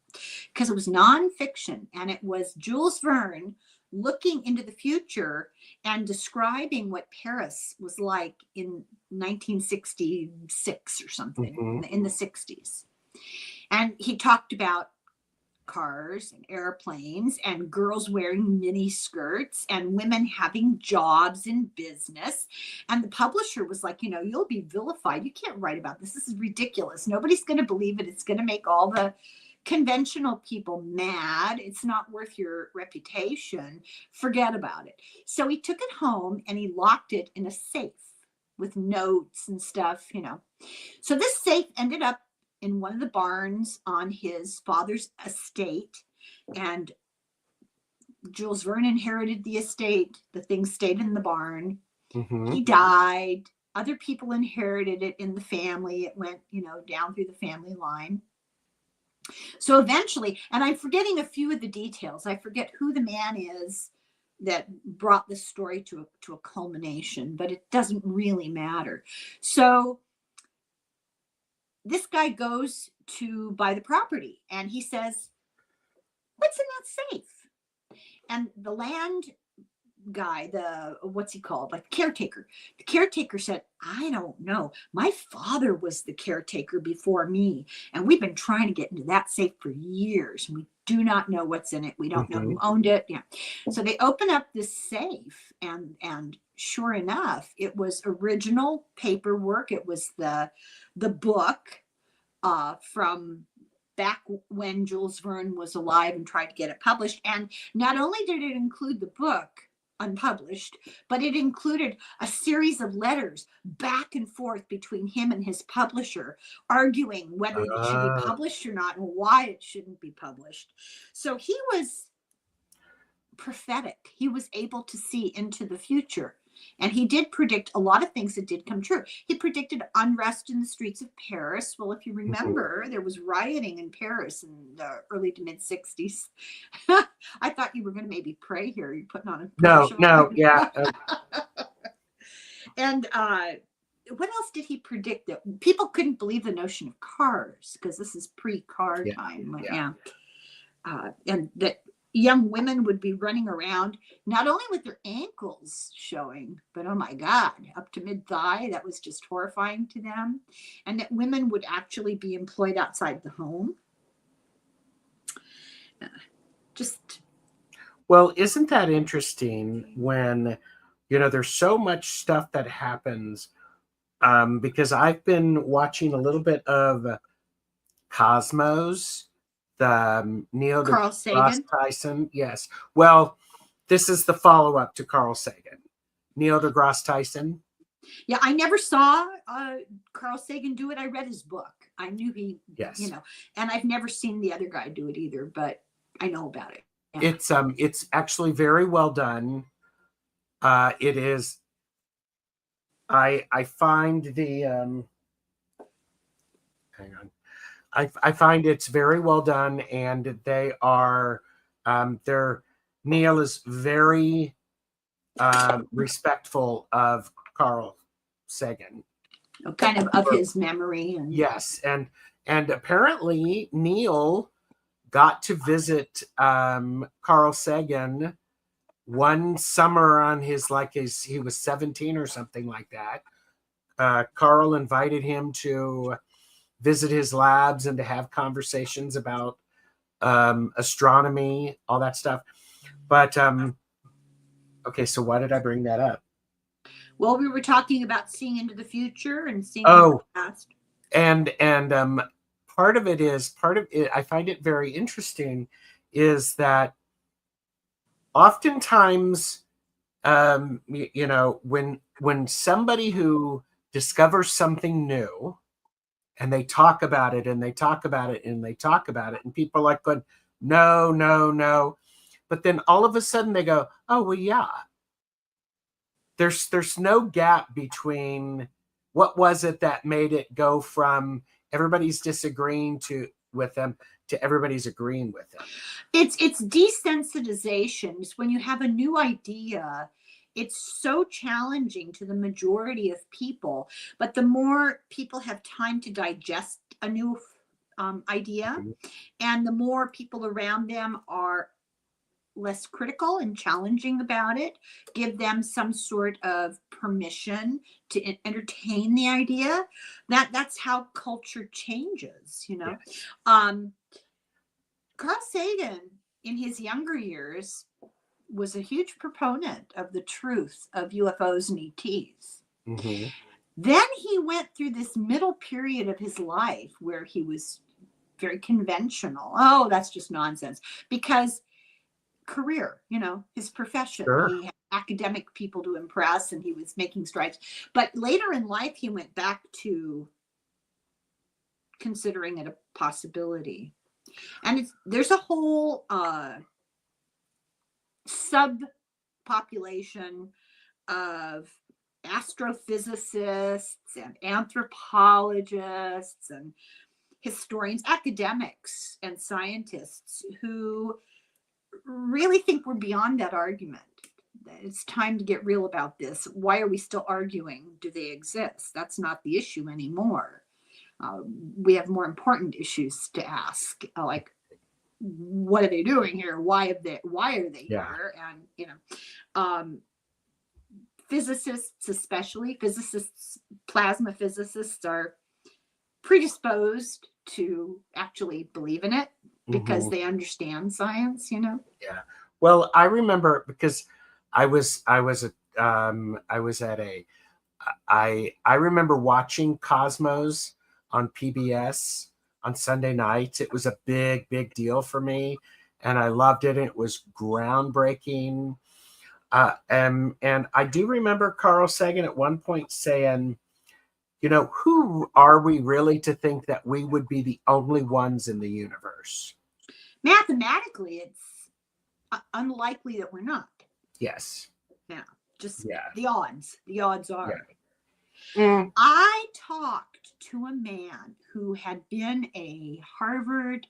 S1: Because it was nonfiction, and it was Jules Verne looking into the future and describing what Paris was like in 1966 or something,
S2: mhm.
S1: in the 60s. And he talked about cars and airplanes and girls wearing mini skirts and women having jobs in business. And the publisher was like, you'll be vilified. You can't write about this. This is ridiculous. Nobody's going to believe it. It's going to make all the conventional people mad. It's not worth your reputation. Forget about it. So he took it home and he locked it in a safe with notes and stuff. So this safe ended up in one of the barns on his father's estate. And Jules Verne inherited the estate. The thing stayed in the barn. He
S2: Mhm.
S1: died. Other people inherited it in the family. It went, down through the family line. So eventually, and I'm forgetting a few of the details. I forget who the man is that brought this story to a culmination, but it doesn't really matter. So this guy goes to buy the property and he says, what's in that safe? And the land guy, what's he called, like caretaker, the caretaker said, I don't know, my father was the caretaker before me, and we've been trying to get into that safe for years, and we do not know what's in it. We don't know who
S2: Mhm.
S1: owned it. Yeah. So they open up this safe, and sure enough, it was original paperwork. It was the book from back when Jules Verne was alive and tried to get it published. And not only did it include the book unpublished, but it included a series of letters back and forth between him and his publisher, arguing whether it should be
S2: Ah,
S1: published or not and why it shouldn't be published. So he was prophetic. He was able to see into the future. And he did predict a lot of things that did come true. He predicted unrest in the streets of Paris. Well, if you
S2: mhm.
S1: remember, there was rioting in Paris in the early to mid 60s. I thought you were going to maybe pray here. You're putting on a
S2: No,
S1: professional.
S2: no, yeah.
S1: And what else did he predict? That people couldn't believe the notion of cars, because this is pre-car
S2: Yeah,
S1: time.
S2: yeah.
S1: Yeah. And that young women would be running around not only with their ankles showing, but oh my God, up to mid thigh. That was just horrifying to them. And that women would actually be employed outside the home. Just,
S2: Well, isn't that interesting when, there's so much stuff that happens, because I've been watching a little bit of Cosmos, the Neil
S1: Carl
S2: deGrasse
S1: Sagan.
S2: Tyson. Yes. Well, this is the follow up to Carl Sagan. Neil deGrasse Tyson.
S1: Yeah, I never saw Carl Sagan do it. I read his book. I knew
S2: Yes.
S1: and I've never seen the other guy do it either, but I know about it. Yeah.
S2: It's actually very well done. It is. I find the hang on. I find it's very well done, and they are they're Neil is very respectful of Carl Sagan.
S1: Kind of his memory and
S2: Yes, and apparently Neil got to visit Carl Sagan one summer on his he was 17 or something like that. Carl invited him to visit his labs and to have conversations about astronomy, all that stuff. But okay, so why did I bring that up?
S1: Well, we were talking about seeing into the future and seeing into the
S2: Oh,
S1: past.
S2: and part of it, I find it very interesting, is that oftentimes, when somebody who discovers something new, and they talk about it and they talk about it and they talk about it, and people are like going, no, no, no, but then all of a sudden they go, oh well, yeah. There's no gap between what was it that made it go from everybody's disagreeing with them to everybody's agreeing with them.
S1: It's desensitization. It's when you have a new idea, it's so challenging to the majority of people. But the more people have time to digest a new idea, and the more people around them are less critical and challenging about it, give them some sort of permission to entertain the idea, that's how culture changes, you know.
S2: Yes.
S1: Carl Sagan, in his younger years, was a huge proponent of the truth of UFOs and ETs.
S2: Mm-hmm.
S1: Then he went through this middle period of his life where he was very conventional. Oh, that's just nonsense. Because career, his profession,
S2: Sure.
S1: he had academic people to impress and he was making strides. But later in life, he went back to considering it a possibility. And there's a whole subpopulation of astrophysicists and anthropologists and historians, academics and scientists who really think we're beyond that argument. It's time to get real about this. Why are we still arguing? Do they exist? That's not the issue anymore. We have more important issues to ask, like, what are they doing here? Why are they here? And physicists, especially physicists, plasma physicists, are predisposed to actually believe in it because they understand science.
S2: Yeah. Well, I remember because I remember watching Cosmos on PBS on Sunday nights. It was a big, big deal for me, and I loved it. And it was groundbreaking. And I do remember Carl Sagan at one point saying, who are we really to think that we would be the only ones in the universe?
S1: Mathematically, it's unlikely that we're not.
S2: Yes.
S1: Yeah. The odds are.
S2: Yeah.
S1: I talked to a man who had been a Harvard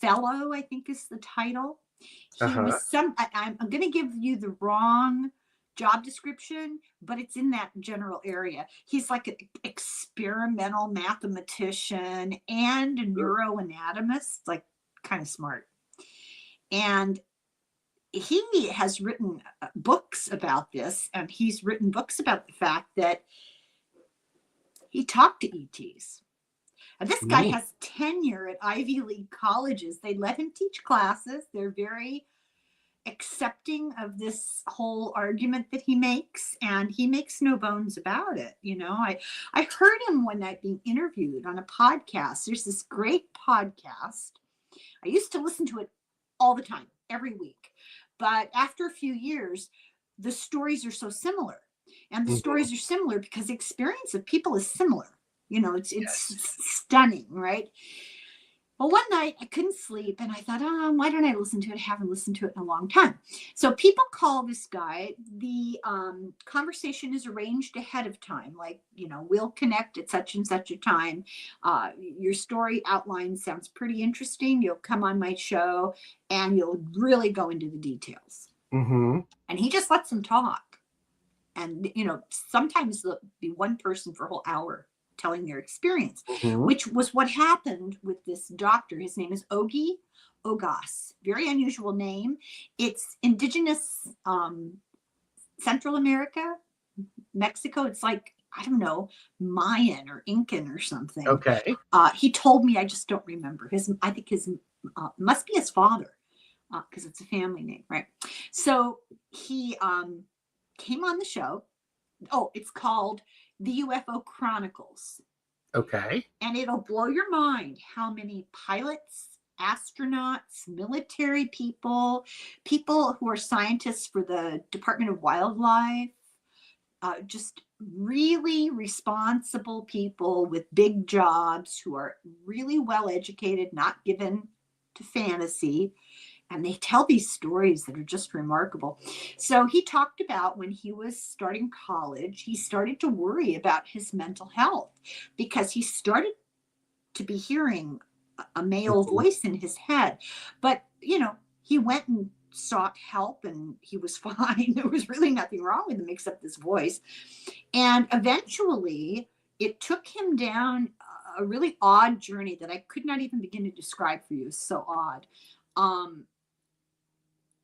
S1: fellow, I think is the title. He was I'm going to give you the wrong job description, but it's in that general area. He's like an experimental mathematician and a neuroanatomist, like kind of smart. And he has written books about this, and he's written books about the fact that he talked to ETs. And this guy has tenure at Ivy League colleges. They let him teach classes. They're very accepting of this whole argument that he makes, and he makes no bones about it. I heard him one night being interviewed on a podcast. There's this great podcast. I used to listen to it all the time, every week. But after a few years, the stories are so similar. And the stories are similar because the experience of people is similar. It's stunning, right? Well, one night I couldn't sleep and I thought, why don't I listen to it? I haven't listened to it in a long time. So people call this guy. The conversation is arranged ahead of time. Like, we'll connect at such and such a time. Your story outline sounds pretty interesting. You'll come on my show and you'll really go into the details.
S2: Mm-hmm.
S1: And he just lets them talk. And, sometimes there'll be one person for a whole hour telling their experience, which was what happened with this doctor. His name is Ogi Ogas. Very unusual name. It's indigenous Central America, Mexico. It's like, I don't know, Mayan or Incan or something.
S2: Okay.
S1: He told me, I just don't remember. I think his must be his father, because it's a family name, right? So he came on the show Oh, it's called The UFO Chronicles.
S2: Okay.
S1: And it'll blow your mind how many pilots, astronauts, military people, people who are scientists for the Department of Wildlife, just really responsible people with big jobs who are really well educated, not given to fantasy. And they tell these stories that are just remarkable. So he talked about when he was starting college, he started to worry about his mental health because he started to be hearing a male
S2: Mhm.
S1: voice in his head. But, he went and sought help and he was fine. There was really nothing wrong with him except this voice. And eventually, it took him down a really odd journey that I could not even begin to describe for you. It's so odd. Um,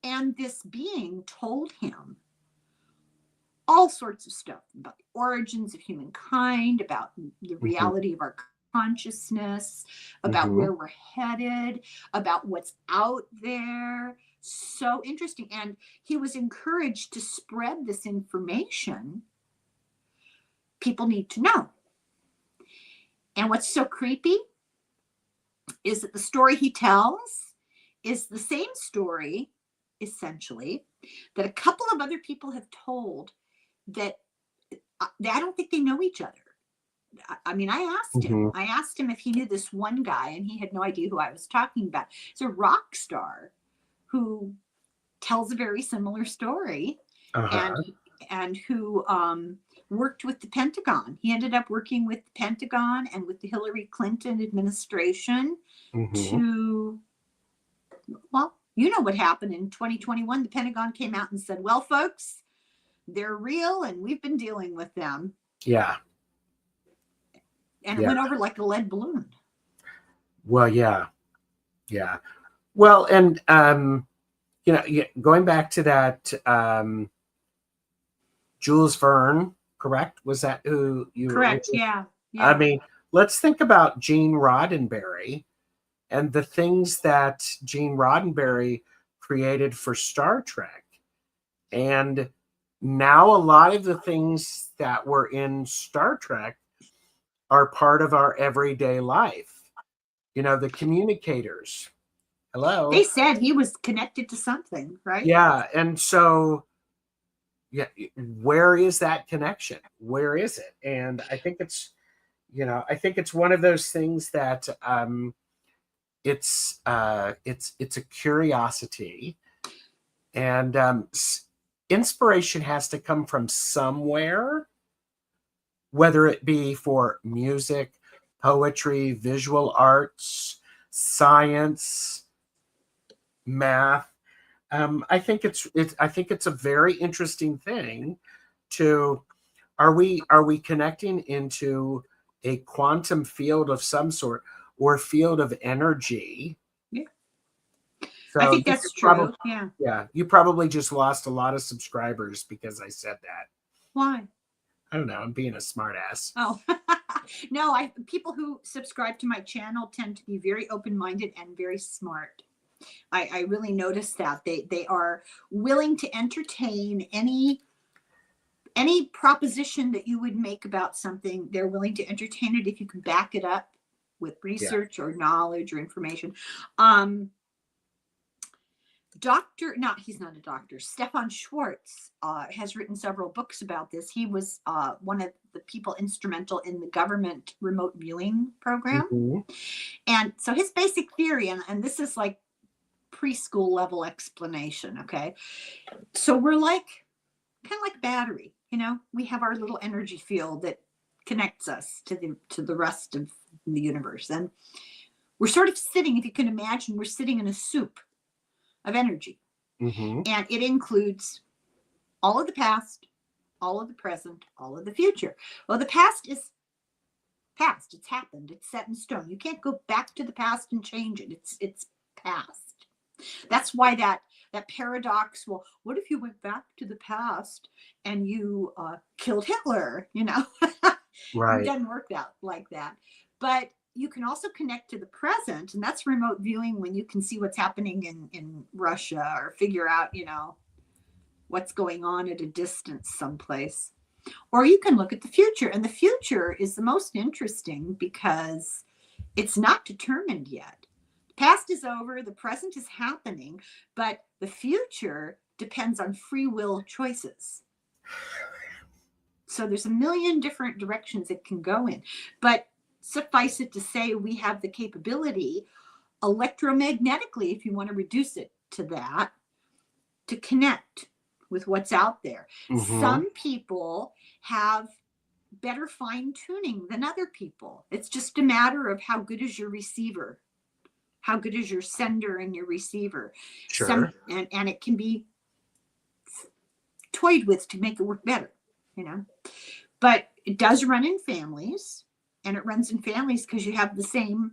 S1: and this being told him all sorts of stuff about the origins of humankind, about the
S2: Mhm.
S1: reality of our consciousness, about
S2: Mhm.
S1: where we're headed, about what's out there. So interesting. And he was encouraged to spread this information. People need to know. And what's so creepy is that the story he tells is the same story, essentially, that a couple of other people have told that I don't think they know each other. I mean, I asked him.
S2: Mhm.
S1: I asked him if he knew this one guy, and he had no idea who I was talking about. He's a rock star who tells a very similar story, and
S2: Uh-huh.
S1: who worked with the Pentagon. He ended up working with the Pentagon and with the Hillary Clinton administration
S2: Mhm.
S1: to, well, you know what happened in 2021. The Pentagon came out and said, "Well, folks, they're real, and we've been dealing with them."
S2: Yeah.
S1: And it
S2: Yeah.
S1: went over like a lead balloon.
S2: Well, yeah. Yeah. Well, and yeah, going back to that Jules Verne, correct? Was that who you were?
S1: Correct. Yeah.
S2: I
S1: Yeah.
S2: mean, let's think about Gene Roddenberry and the things that Gene Roddenberry created for Star Trek. And now a lot of the things that were in Star Trek are part of our everyday life. The communicators.
S1: They
S2: Hello.
S1: said he was connected to something, right?
S2: Yeah. And so, yeah, where is that connection? Where is it? And I think it's one of those things that it's a curiosity, and inspiration has to come from somewhere, whether it be for music, poetry, visual arts, science, math. I think it's a very interesting thing to are we connecting into a quantum field of some sort, or field of energy?
S1: Yeah. I
S2: So
S1: think
S2: you
S1: that's
S2: could probably,
S1: true. Yeah.
S2: yeah, you probably just lost a lot of subscribers because I said that.
S1: Why?
S2: I don't know. I'm being a smartass.
S1: Oh, no, people who subscribe to my channel tend to be very open-minded and very smart. I really noticed that they are willing to entertain any proposition that you would make about something. They're willing to entertain it if you can back it up with
S2: Yeah.
S1: research or knowledge or information. Um, Doctor, not he's not a doctor. Stefan Schwartz has written several books about this. He was one of the people instrumental in the government remote viewing program,
S2: Hmm.
S1: and so his basic theory, and this is like preschool level explanation. Okay, so we're like kind of like a battery. We have our little energy field that connects us to the rest of the universe, and we're sort of sitting. If you can imagine, we're sitting in a soup of energy.
S2: Hmm.
S1: And it includes all of the past, all of the present, all of the future. Well, the past is past. It's happened. It's set in stone. You can't go back to the past and change it. It's past. That's why that paradox. Well, what if you went back to the past and you killed Hitler? It
S2: Right.
S1: doesn't work out like that. But you can also connect to the present, and that's remote viewing when you can see what's happening in Russia or figure out, what's going on at a distance someplace. Or you can look at the future. And the future is the most interesting because it's not determined yet. The past is over, the present is happening, but the future depends on free will choices. So there's a million different directions it can go in. But suffice it to say, we have the capability electromagnetically, if you want to reduce it to that, to connect with what's out there.
S2: Mm-hmm.
S1: Some people have better fine tuning than other people. It's just a matter of how good is your receiver, how good is your sender and your receiver.
S2: Sure.
S1: And it can be toyed with to make it work better, But it does run in families, and it runs in families because you have the same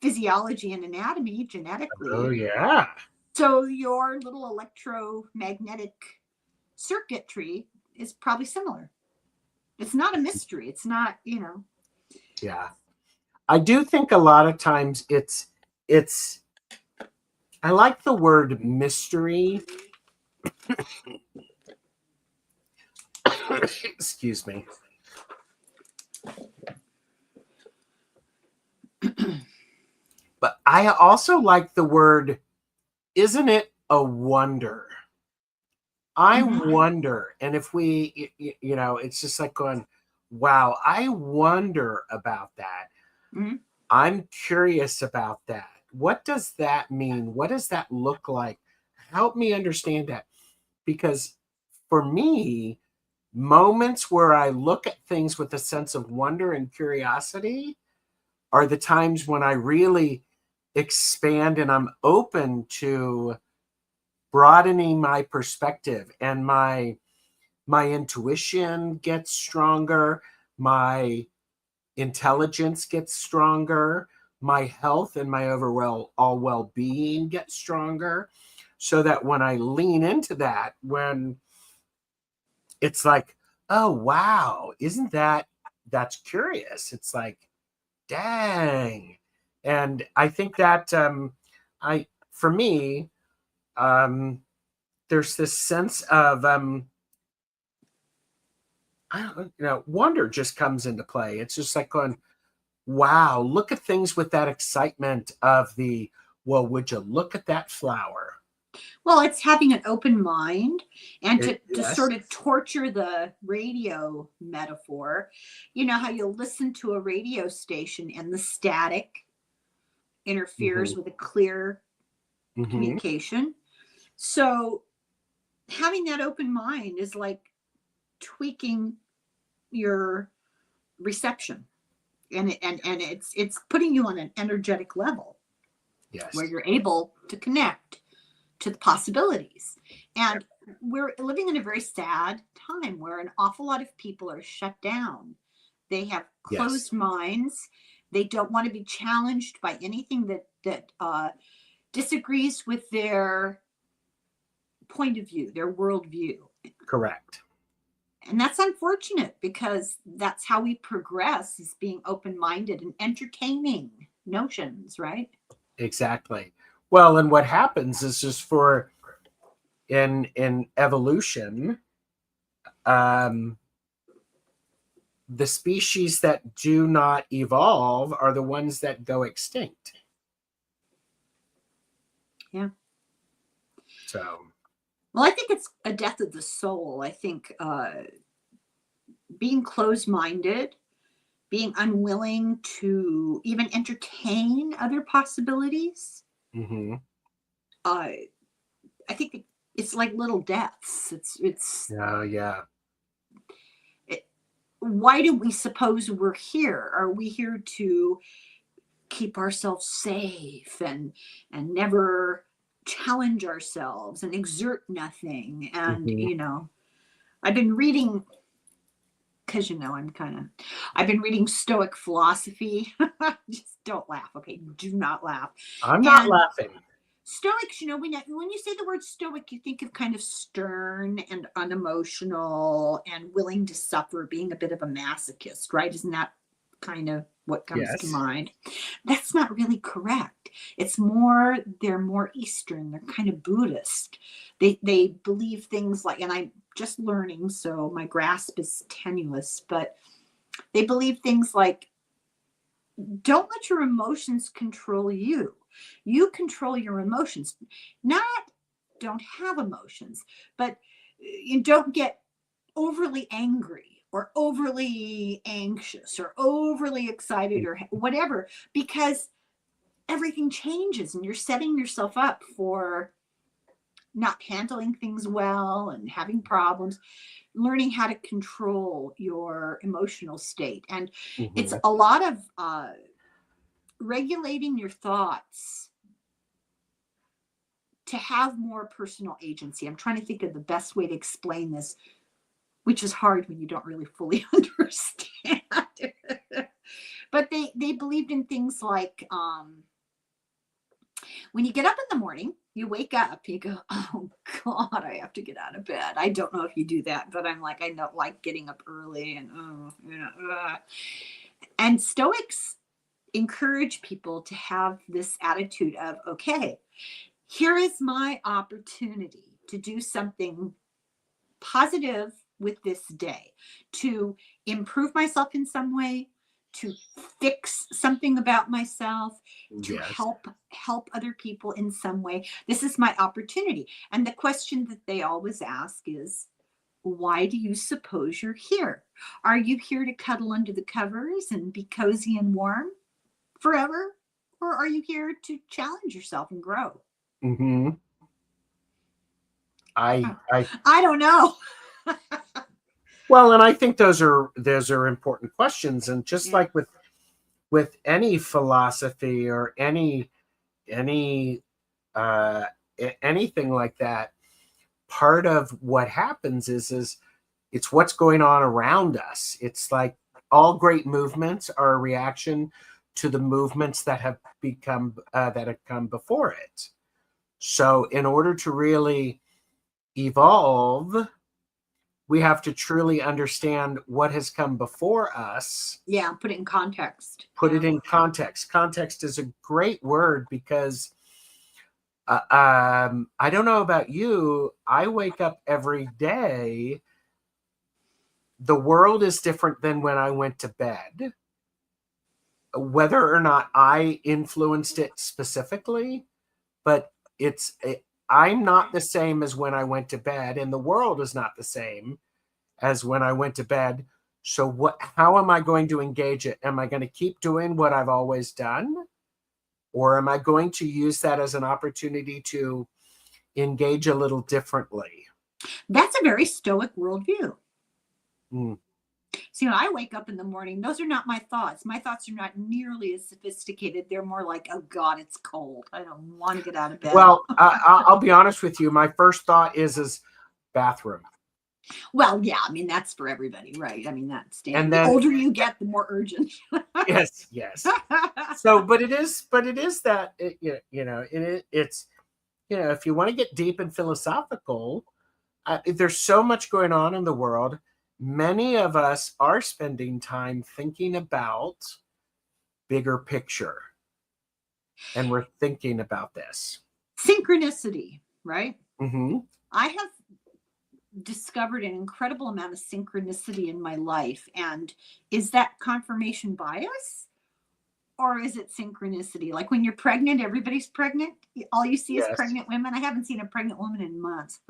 S1: physiology and anatomy genetically.
S2: Oh, yeah.
S1: So your little electromagnetic circuitry is probably similar. It's not a mystery. It's not,
S2: Yeah. I do think a lot of times it's I like the word mystery. Excuse me. But I also like the word, isn't it a wonder? I wonder. And if we, it's just like going, wow, I wonder about that.
S1: Mm-hmm.
S2: I'm curious about that. What does that mean? What does that look like? Help me understand that. Because for me, moments where I look at things with a sense of wonder and curiosity are the times when I really expand and I'm open to broadening my perspective, and my intuition gets stronger, my intelligence gets stronger, my health and my overall well-being gets stronger, so that when I lean into that, when it's like, oh wow, isn't that's curious, it's like, dang. And I think that for me, there's this sense of I don't wonder just comes into play. It's just like going, wow, look at things with that excitement of the, well, would you look at that flower?
S1: Well, it's having an open mind, and to
S2: Yes.
S1: sort of torture the radio metaphor. You know how you'll listen to a radio station and the static interferes with a clear communication. So having that open mind is like tweaking your reception, and it's putting you on an energetic level.
S2: Yes.
S1: Where you're able to connect to the possibilities. And we're living in a very sad time where an awful lot of people are shut down. They have closed minds. They don't want to be challenged by anything that disagrees with their point of view, their worldview.
S2: Correct.
S1: And that's unfortunate, because that's how we progress, is being open-minded and entertaining notions, right? Exactly.
S2: Well, and what happens is just in evolution, the species that do not evolve are the ones that go extinct.
S1: Yeah.
S2: So.
S1: Well, I think it's a death of the soul. I think being closed-minded, being unwilling to even entertain other possibilities. I think it's like little deaths. It's.
S2: Oh yeah.
S1: Why do we suppose we're here? Are we here to keep ourselves safe and never challenge ourselves and exert nothing? And I've been reading, because I've been reading Stoic philosophy. Just don't laugh, okay? Do not laugh.
S2: I'm not laughing.
S1: Stoics, when you say the word stoic, you think of kind of stern and unemotional and willing to suffer, being a bit of a masochist, right? Isn't that kind of what comes to mind? That's not really correct. They're more Eastern. They're kind of Buddhist. They believe things like, and I'm just learning, so my grasp is tenuous, but they believe things like, don't let your emotions control you. You control your emotions. Not don't have emotions, but you don't get overly angry or overly anxious or overly excited or whatever, because everything changes and you're setting yourself up for not handling things well and having problems, learning how to control your emotional state. And it's
S2: Mhm.
S1: a lot of regulating your thoughts to have more personal agency. I'm trying to think of the best way to explain this, which is hard when you don't really fully understand. But they believed in things like, when you get up in the morning, you wake up, you go, oh God, I have to get out of bed. I don't know if you do that, but I'm like, I don't like getting up early and, oh, you know, and Stoics encourage people to have this attitude of, okay, here is my opportunity to do something positive with this day, to improve myself in some way, to fix something about myself, to
S2: Yes.
S1: help other people in some way. This is my opportunity. And the question that they always ask is, why do you suppose you're here? Are you here to cuddle under the covers and be cozy and warm forever? Or are you here to challenge yourself and grow?
S2: Hmm. I
S1: I don't know.
S2: Well, and I think those are important questions, and just
S1: Yeah.
S2: like with any philosophy or any uh anything like that, part of what happens is it's what's going on around us. It's like all great movements are a reaction to the movements that have come before it. So in order to really evolve, we have to truly understand what has come before us,
S1: Yeah. Put it in context.
S2: put
S1: Yeah.
S2: it in context. Context is a great word because I don't know about you. I wake up every day. The world is different than when I went to bed. Whether or not I influenced it specifically, but I'm not the same as when I went to bed, and the world is not the same as when I went to bed. So how am I going to engage it? Am I going to keep doing what I've always done? Or am I going to use that as an opportunity to engage a little differently?
S1: That's a very stoic worldview.
S2: Mm.
S1: So, I wake up in the morning, those are not my thoughts. My thoughts are not nearly as sophisticated. They're more like, oh God, it's cold. I don't want to get out of bed.
S2: Well, I'll be honest with you. My first thought is bathroom.
S1: Well, yeah, I mean, that's for everybody, right? I mean, that's
S2: And
S1: standard. The
S2: then,
S1: older you get, the more urgent.
S2: yes, yes. So, but it is that, it's, if you want to get deep and philosophical, there's so much going on in the world. Many of us are spending time thinking about bigger picture, and we're thinking about this.
S1: Synchronicity, right?
S2: Hmm.
S1: I have discovered an incredible amount of synchronicity in my life. And is that confirmation bias? Or is it synchronicity? Like when you're pregnant, everybody's pregnant. All you see is
S2: Yes,
S1: pregnant women. I haven't seen a pregnant woman in months,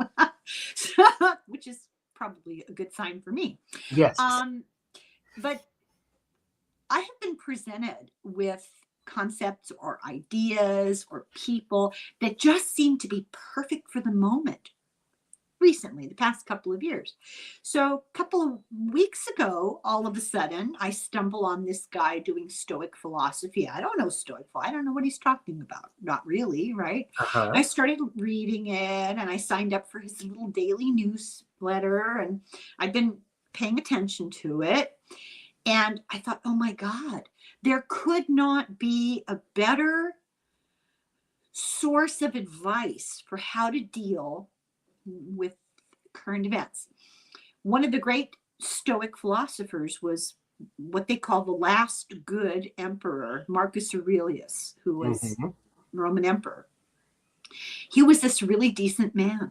S1: which is probably a good sign for me.
S2: yes.
S1: Um, but I have been presented with concepts or ideas or people that just seem to be perfect for the moment recently, the past couple of years. So, a couple of weeks ago, all of a sudden, I stumble on this guy doing Stoic philosophy. I don't know Stoic. I don't know what he's talking about. Not really, right?
S2: Uh-huh.
S1: I started reading it and I signed up for his little daily newsletter and I've been paying attention to it. And I thought, oh my God, there could not be a better source of advice for how to deal with current events. One of the great Stoic philosophers was what they call the last good emperor, Marcus Aurelius, who was
S2: Hmm.
S1: Roman emperor. He was this really decent man.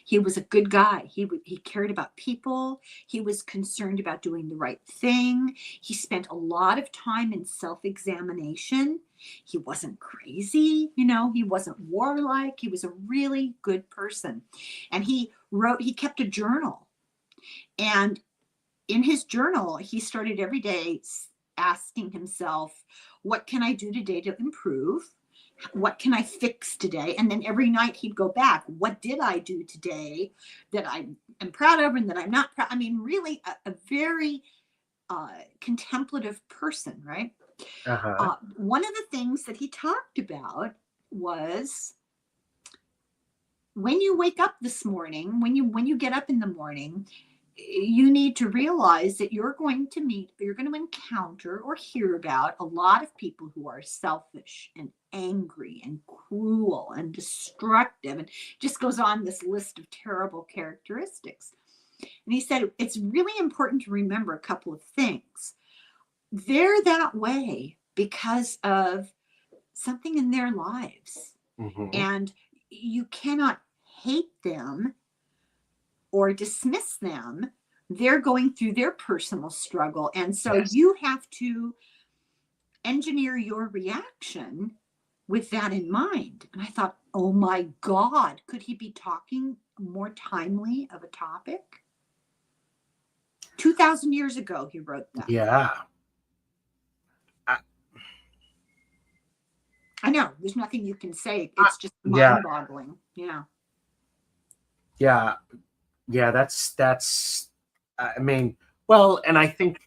S1: He was a good guy. He cared about people. He was concerned about doing the right thing. He spent a lot of time in self-examination. He wasn't crazy, he wasn't warlike. He was a really good person. And he kept a journal. And in his journal, he started every day asking himself, what can I do today to improve? What can I fix today? And then every night he'd go back. What did I do today that I am proud of and that I'm not proud? I mean, really a very contemplative person, right?
S2: Uh-huh.
S1: One of the things that he talked about was when you wake up this morning, when you get up in the morning, you need to realize that you're going to encounter or hear about a lot of people who are selfish and angry and cruel and destructive, and just goes on this list of terrible characteristics. And he said it's really important to remember a couple of things. They're that way because of something in their lives,
S2: Mm-hmm.
S1: and you cannot hate them or dismiss them. They're going through their personal struggle. And so
S2: Yes.
S1: you have to engineer your reaction with that in mind. And I thought, oh my God, could he be talking more timely of a topic? 2,000 years ago, he wrote that.
S2: Yeah.
S1: I know, there's nothing you can say. It's just
S2: Yeah.
S1: mind boggling. Yeah.
S2: Yeah. Yeah. That's, I mean, well, and I think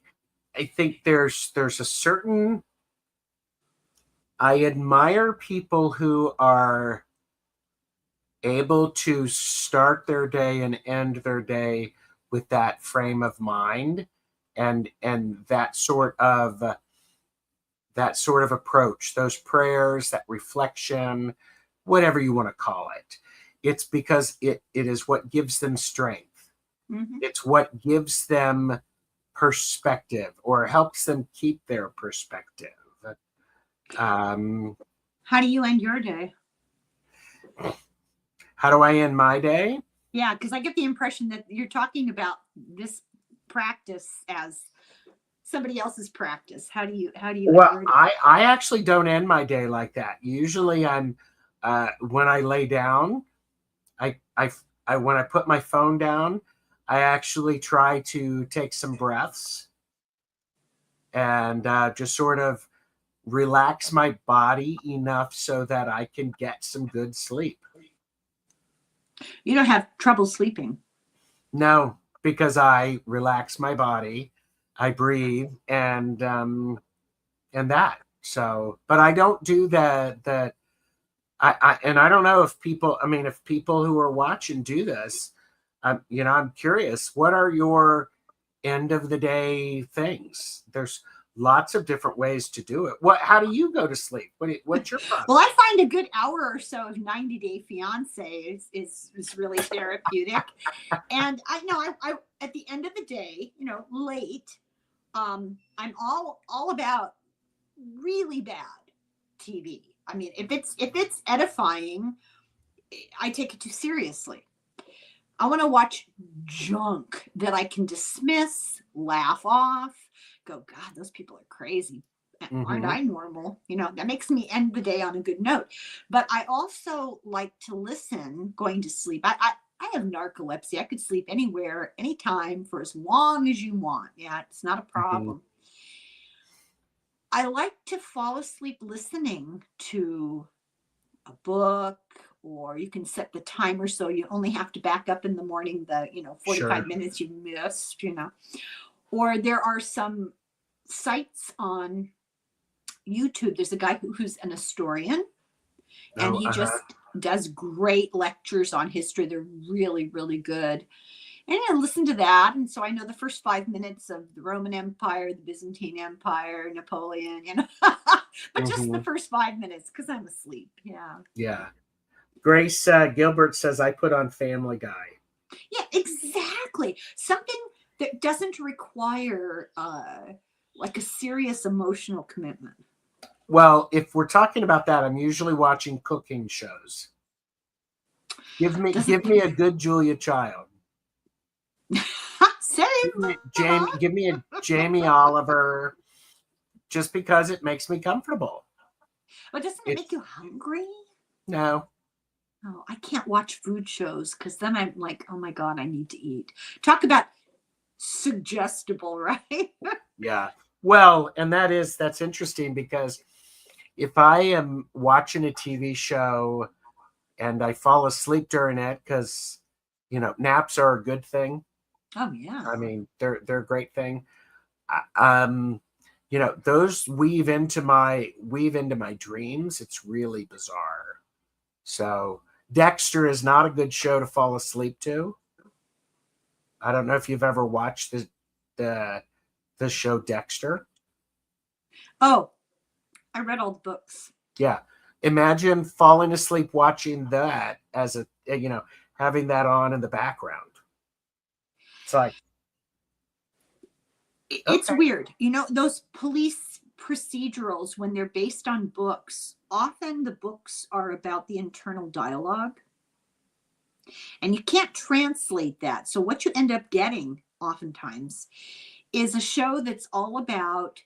S2: there's a certain, I admire people who are able to start their day and end their day with that frame of mind and that sort of approach, those prayers, that reflection, whatever you want to call it. It's because it is what gives them strength.
S1: Mm-hmm.
S2: It's what gives them perspective or helps them keep their perspective.
S1: How do you end your day?
S2: How do I end my day?
S1: Yeah, because I get the impression that you're talking about this practice as somebody else's practice. How do you
S2: Well,
S1: end your day?
S2: I actually don't end my day like that. Usually I'm when I lay down, I when I put my phone down, I actually try to take some breaths and just sort of relax my body enough so that I can get some good sleep.
S1: You don't have trouble sleeping.
S2: No, because I relax my body, I breathe, and that. So, but I don't do that. And I don't know if people. I mean, if people who are watching do this, I'm curious. What are your end of the day things? There's lots of different ways to do it. How do you go to sleep? What's your process?
S1: Well, I find a good hour or so of 90 Day Fiance is really therapeutic. And I know I at the end of the day, late, I'm all about really bad TV. I mean, if it's edifying, I take it too seriously. I want to watch junk that I can dismiss, laugh off, go, God, those people are crazy. Aren't I normal? That makes me end the day on a good note. But I also like to listen going to sleep. I have narcolepsy. I could sleep anywhere, anytime, for as long as you want. Yeah, it's not a problem. I like to fall asleep listening to a book, or you can set the timer so you only have to back up in the morning the 45 minutes you missed. Or there are some sites on YouTube. There's a guy who's an historian, and he just does great lectures on history. They're really, really good. And I listen to that. And so I know the first 5 minutes of the Roman Empire, the Byzantine Empire, Napoleon, but just the first 5 minutes because I'm asleep. Yeah.
S2: Yeah. Grace Gilbert says, I put on Family Guy.
S1: Yeah, exactly. Something that doesn't require like a serious emotional commitment.
S2: Well, if we're talking about that, I'm usually watching cooking shows.
S1: Doesn't
S2: give me a good Julia Child.
S1: same.
S2: Give me a Jamie Oliver, just because it makes me comfortable.
S1: But doesn't it make you hungry?
S2: No.
S1: Oh, I can't watch food shows because then I'm like, oh my God, I need to eat. Talk about suggestible, right?
S2: Yeah. Well, and that's interesting because if I am watching a TV show and I fall asleep during it, because naps are a good thing.
S1: Oh yeah.
S2: I mean, they're a great thing. Those weave into my dreams. It's really bizarre. So Dexter is not a good show to fall asleep to. I don't know if you've ever watched the show Dexter.
S1: Oh, I read all the books.
S2: Yeah. Imagine falling asleep watching that as having that on in the background. It's like,
S1: It's
S2: okay.
S1: weird. Those police procedurals, when they're based on books, often the books are about the internal dialogue. And you can't translate that. So what you end up getting oftentimes is a show that's all about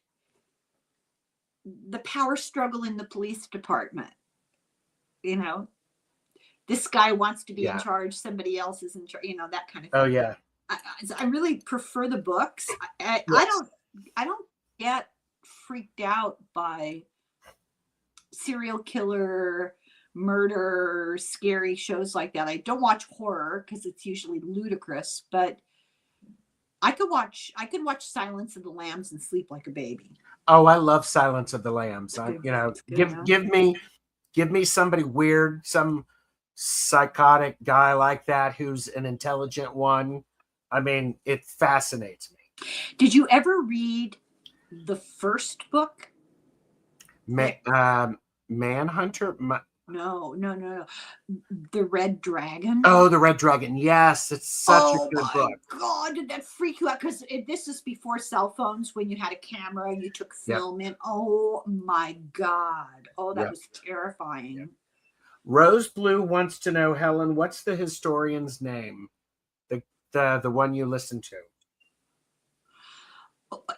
S1: the power struggle in the police department. This guy wants to be in charge, somebody else is in charge, that kind of thing.
S2: Oh yeah.
S1: I really prefer the books. I don't get freaked out by serial killer, murder, scary shows like that. I don't watch horror because it's usually ludicrous, but I could watch Silence of the Lambs and sleep like a baby.
S2: Oh, I love Silence of the Lambs. Give me somebody weird, some psychotic guy like that who's an intelligent one. I mean, it fascinates me.
S1: Did you ever read the first book?
S2: Manhunter?
S1: No. The Red Dragon.
S2: Oh, the Red Dragon. Yes, it's such a good book.
S1: Oh my God, did that freak you out? Because this is before cell phones, when you had a camera and you took film in. Oh my God. Oh, that was terrifying.
S2: Yep. Rose Blue wants to know, Helen, what's the historian's name? The one you listen to.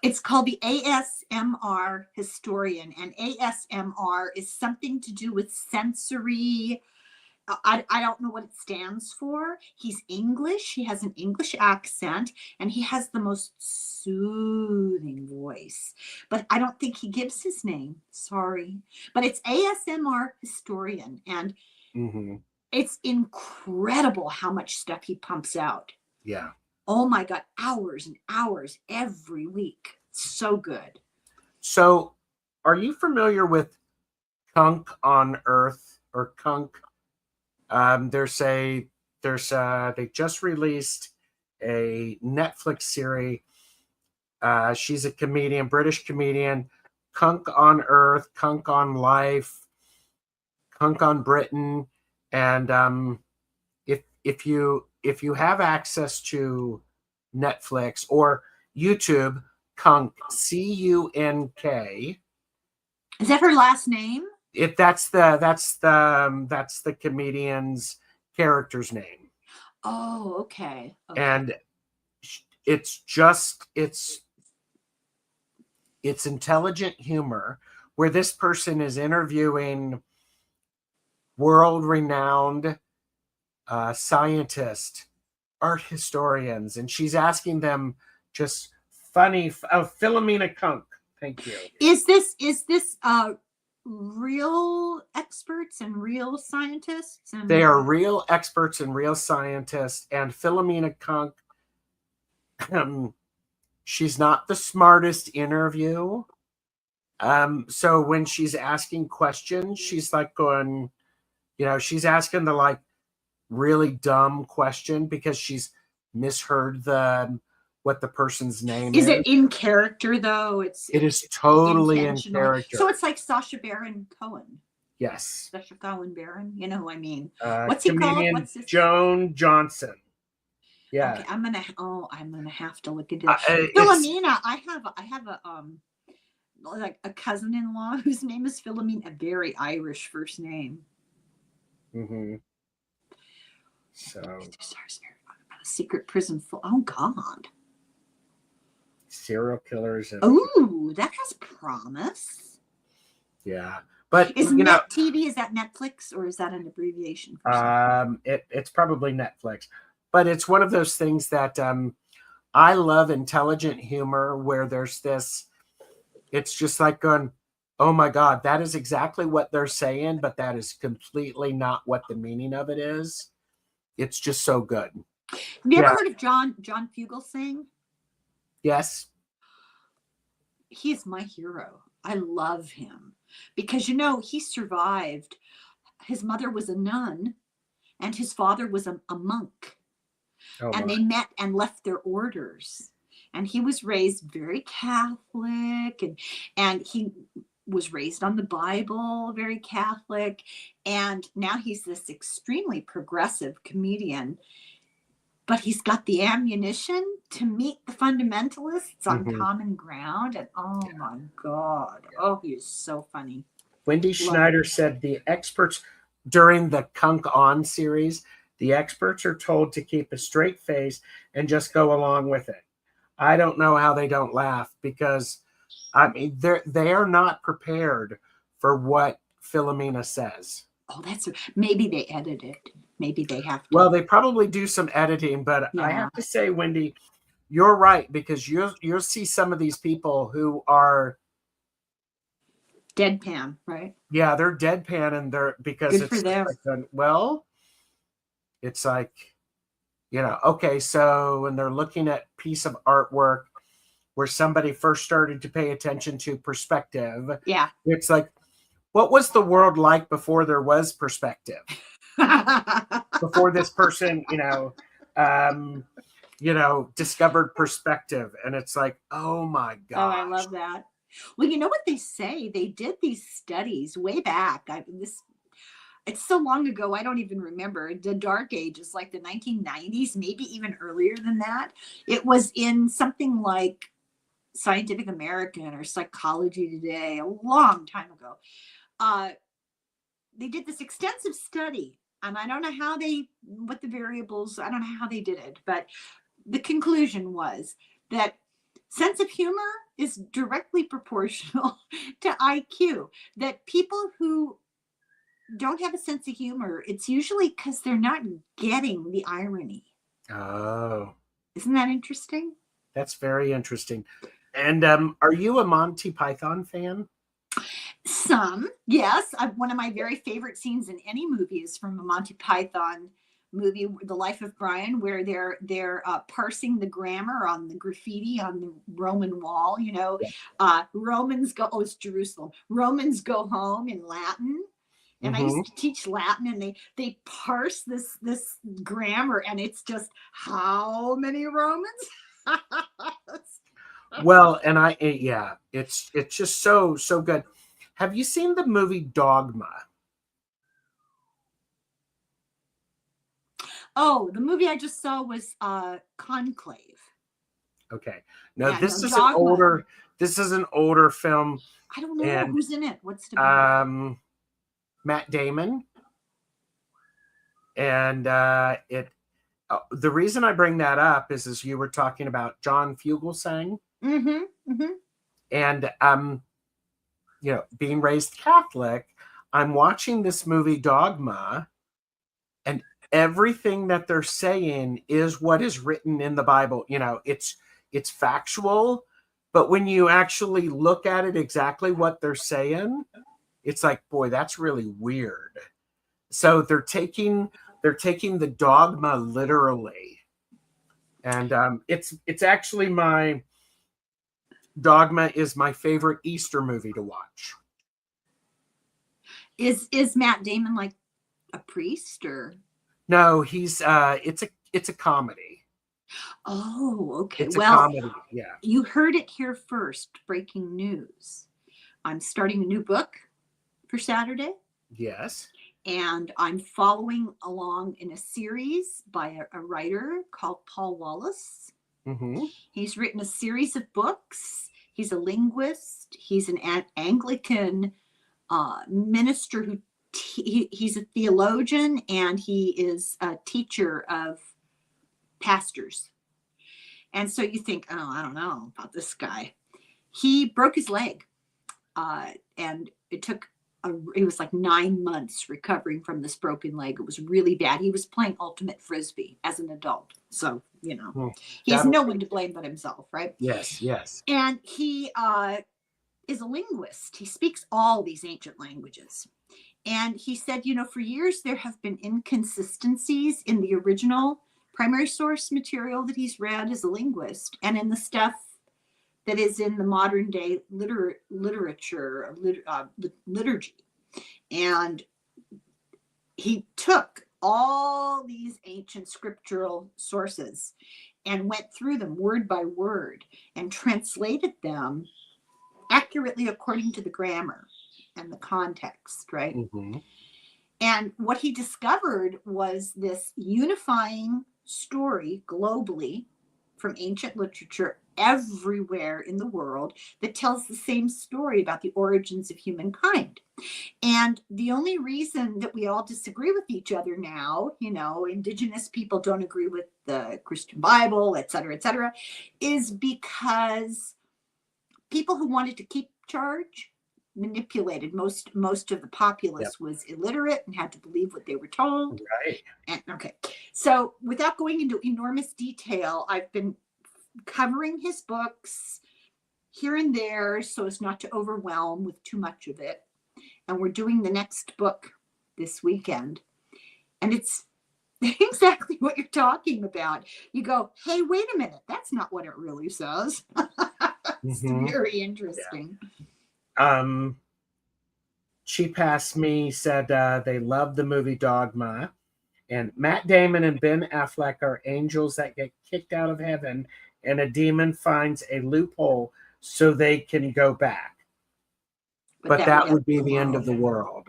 S1: It's called the ASMR historian, and ASMR is something to do with sensory. I don't know what it stands for. He's English. He has an English accent, and he has the most soothing voice. But I don't think he gives his name. Sorry. But it's ASMR historian, and it's incredible how much stuff he pumps out.
S2: Yeah.
S1: Oh my God, hours and hours every week. So good.
S2: So, are you familiar with Kunk on Earth or Kunk? They just released a Netflix series. She's a comedian, British comedian. Kunk on Earth, Kunk on Life, Kunk on Britain, and if you have access to Netflix or YouTube, Kunk, CUNK.
S1: Is that her last name?
S2: That's the comedian's character's name.
S1: Oh, okay.
S2: And it's intelligent humor where this person is interviewing world-renowned scientists, art historians, and she's asking them just funny. Philomena Kunk, thank you.
S1: Is this real experts and real scientists?
S2: They are real experts and real scientists. And Philomena Kunk, she's not the smartest interview. So when she's asking questions, she's like going, she's asking the like really dumb question because she's misheard what the person's name is.
S1: Is it in character though?
S2: It is totally in character.
S1: So it's like Sacha Baron Cohen.
S2: Yes.
S1: Sacha Cohen Baron. You know who I mean.
S2: What's he called? What's his Joan Johnson. Yeah.
S1: Okay, I'm gonna have to look into it. Philomena, I have a cousin-in-law whose name is Philomena, a very Irish first name.
S2: So
S1: secret prison full. Oh God.
S2: serial killers and
S1: Oh, that has promise.
S2: yeah. But
S1: Is
S2: you know,
S1: Net TV, is that Netflix or is that an abbreviation for something?
S2: it's probably Netflix, but it's one of those things that I love intelligent humor where there's this, it's just like going, oh my God, that is exactly what they're saying, but that is completely not what the meaning of it is. It's just so good.
S1: Have you ever
S2: Yeah.
S1: heard of John Fugelsang?
S2: Yes.
S1: He's my hero. I love him because, you know, he survived. His mother was a nun and his father was a monk.
S2: Oh
S1: And
S2: my.
S1: they met and left their orders. And he was raised very Catholic, and he was raised on the Bible, very Catholic. And now he's this extremely progressive comedian, but he's got the ammunition to meet the fundamentalists on
S2: Mhm.
S1: common ground. And oh my God. Oh, he is so funny.
S2: Wendy
S1: Love
S2: Schneider
S1: it.
S2: said the experts during the Kunk On series, the experts are told to keep a straight face and just go along with it. I don't know how they don't laugh because I mean they are not prepared for what Philomena says.
S1: Oh, that's maybe they edit it. Maybe they have to.
S2: Well, they probably do some editing, but I
S1: Yeah.
S2: have to say, Wendy, you're right because you'll see some of these people who are
S1: Deadpan, right?
S2: yeah, they're deadpan and they're because
S1: Good for
S2: it's just
S1: them.
S2: like well, it's like okay, so when they're looking at piece of artwork where somebody first started to pay attention to perspective,
S1: Yeah.
S2: it's like, what was the world like before there was perspective? Before this person, discovered perspective, and it's like, oh my
S1: Oh, I
S2: gosh.
S1: love that. Well, you know what they say? They did these studies way back. It's so long ago, I don't even remember. The dark ages, like the 1990s, maybe even earlier than that. It was in something like Scientific American or Psychology Today, a long time ago. Uh, they did this extensive study, and I don't know what the variables, I don't know how they did it, but the conclusion was that sense of humor is directly proportional to IQ. That people who don't have a sense of humor, it's usually because they're not getting the irony.
S2: Oh,
S1: Isn't that interesting?
S2: that's very interesting. And are you a Monty Python fan?
S1: Some, yes. One of my very favorite scenes in any movie is from a Monty Python movie, The Life of Brian, where they're parsing the grammar on the graffiti on the Roman wall. You know, Romans go. Oh, it's Jerusalem. Romans go home in Latin. And I
S2: Mm-hmm.
S1: used to teach Latin, and they parse this grammar, and it's just how many Romans?
S2: Well, and yeah, it's just so good. Have you seen the movie Dogma?
S1: Oh, the movie I just saw was Conclave.
S2: Okay. No,
S1: Yeah, no, Dogma.
S2: this is an older film,
S1: I don't know
S2: and
S1: who's in it. What's it about?
S2: Matt Damon, and the reason I bring that up is as you were talking about John Fugelsang,
S1: Mm-hmm. Mm-hmm.
S2: and being raised Catholic, I'm watching this movie Dogma, and everything that they're saying is what is written in the Bible. It's factual, but when you actually look at it exactly what they're saying, it's like, boy, that's really weird. So they're taking the dogma literally, and it's actually my Dogma is my favorite Easter movie to watch.
S1: Is Matt Damon like a priest or?
S2: No, he's it's a comedy.
S1: Oh, okay.
S2: It's a
S1: Well,
S2: comedy. Yeah.
S1: you heard it here first. Breaking news. I'm starting a new book for Saturday,
S2: Yes.
S1: and I'm following along in a series by a writer called Paul Wallace.
S2: Mm-hmm.
S1: He's written a series of books. He's a linguist. He's an Anglican minister who he's a theologian, and he is a teacher of pastors. And so you think, oh, I don't know about this guy. He broke his leg, and it was like 9 months recovering from this broken leg. It was really bad. He was playing ultimate frisbee as an adult. So, he has no one to blame but himself, right?
S2: Yes, yes.
S1: And he is a linguist. He speaks all these ancient languages. And he said, for years there have been inconsistencies in the original primary source material that he's read as a linguist and in the stuff that is in the modern day literature, liturgy. And he took all these ancient scriptural sources and went through them word by word and translated them accurately according to the grammar and the context, right?
S2: Mm-hmm.
S1: And what he discovered was this unifying story globally from ancient literature everywhere in the world that tells the same story about the origins of humankind. And the only reason that we all disagree with each other now, indigenous people don't agree with the Christian Bible, et cetera, is because people who wanted to keep charge manipulated. Most of the populace was illiterate and had to believe what they were told.
S2: Right.
S1: And so without going into enormous detail, I've been covering his books here and there so as not to overwhelm with too much of it. And we're doing the next book this weekend. And it's exactly what you're talking about. You go, hey, wait a minute. That's not what it really says. It's very interesting.
S2: Yeah. She Passed Me said they love the movie Dogma. And Matt Damon and Ben Affleck are angels that get kicked out of heaven, and a demon finds a loophole so they can go back. But that would be the end of the world.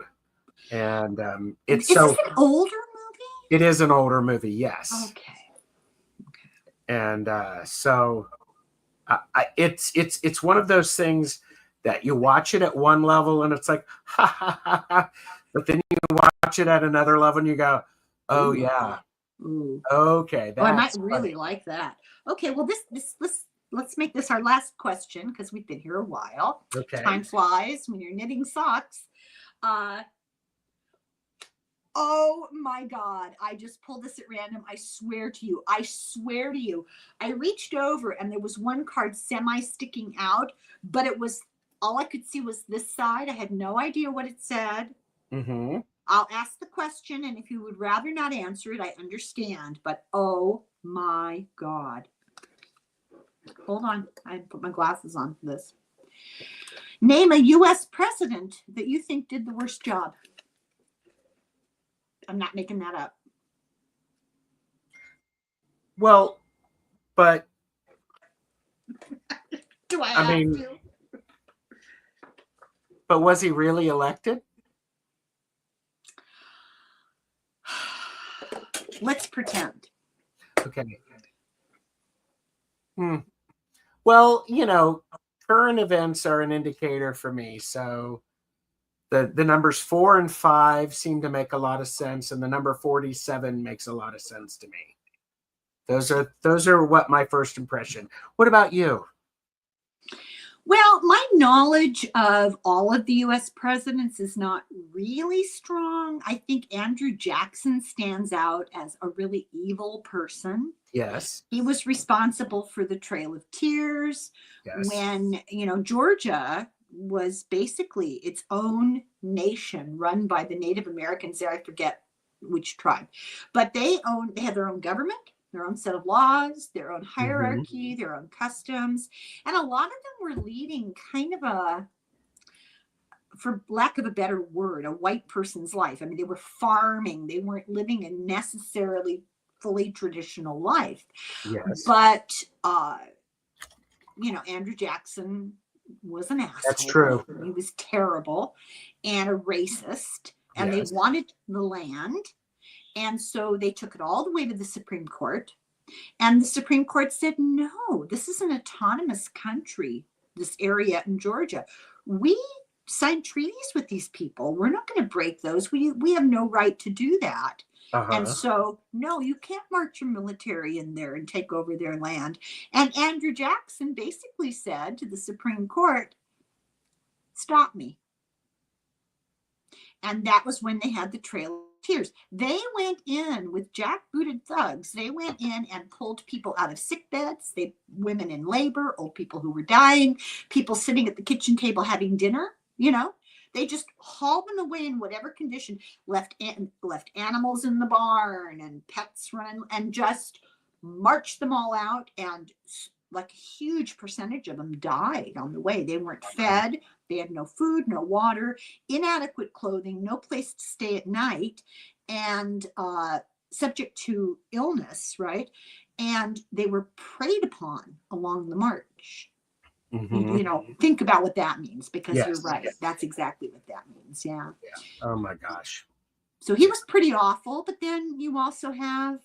S2: And it's
S1: Is this an older movie?
S2: It is an older movie, yes.
S1: Okay.
S2: And so it's one of those things that you watch it at one level and it's like, ha, ha, ha, ha. But then you watch it at another level and you go, oh, yeah.
S1: Ooh.
S2: Okay.
S1: I might really like that. Okay. Well, let's make this our last question because we've been here a while.
S2: Okay.
S1: Time flies when you're knitting socks. Oh my God. I just pulled this at random. I swear to you. I reached over and there was one card sticking out, but it was, all I could see was this side. I had no idea what it said.
S2: Mm-hmm.
S1: I'll ask the question, and if you would rather not answer it, I understand. But oh my God. Hold on. I put my glasses on for this. Name a U.S. president that you think did the worst job. I'm not making that up.
S2: Well, but
S1: do I mean, to?
S2: But was he really elected?
S1: Let's pretend.
S2: Okay. Well, current events are an indicator for me. So the numbers 4 and 5 seem to make a lot of sense, and the number 47 makes a lot of sense to me. Those are what my first impression. What about you?
S1: Well, my knowledge of all of the U.S. presidents is not really strong. I think Andrew Jackson stands out as a really evil person.
S2: Yes.
S1: He was responsible for the Trail of Tears.
S2: Yes.
S1: When, Georgia was basically its own nation run by the Native Americans there. I forget which tribe, but they had their own government, their own set of laws, their own hierarchy, their own customs. And a lot of them were leading kind of for lack of a better word, a white person's life. I mean, they were farming. They weren't living a necessarily fully traditional life.
S2: Yes.
S1: But, Andrew Jackson was an asshole.
S2: That's true.
S1: He was terrible and a racist. And they wanted the land. And so they took it all the way to the Supreme Court. And the Supreme Court said, no, this is an autonomous country, this area in Georgia. We signed treaties with these people. We're not going to break those. We have no right to do that. And
S2: Uh-huh.
S1: so, no, you can't march your military in there and take over their land. And Andrew Jackson basically said to the Supreme Court, stop me. And that was when they had the Trail of Tears. They went in with jackbooted thugs. They went in and pulled people out of sick beds, women in labor, old people who were dying, people sitting at the kitchen table having dinner, you know. They just hauled them away in whatever condition, left animals in the barn and pets running, and just marched them all out. And like a huge percentage of them died on the way. They weren't fed. They had no food, no water, inadequate clothing, no place to stay at night, and subject to illness, right? And they were preyed upon along the march.
S2: Mm-hmm.
S1: You know, think about what that means, because
S2: Yes.
S1: you're right. That's exactly what that means. Yeah.
S2: Oh my gosh.
S1: So he was pretty awful. But then you also have,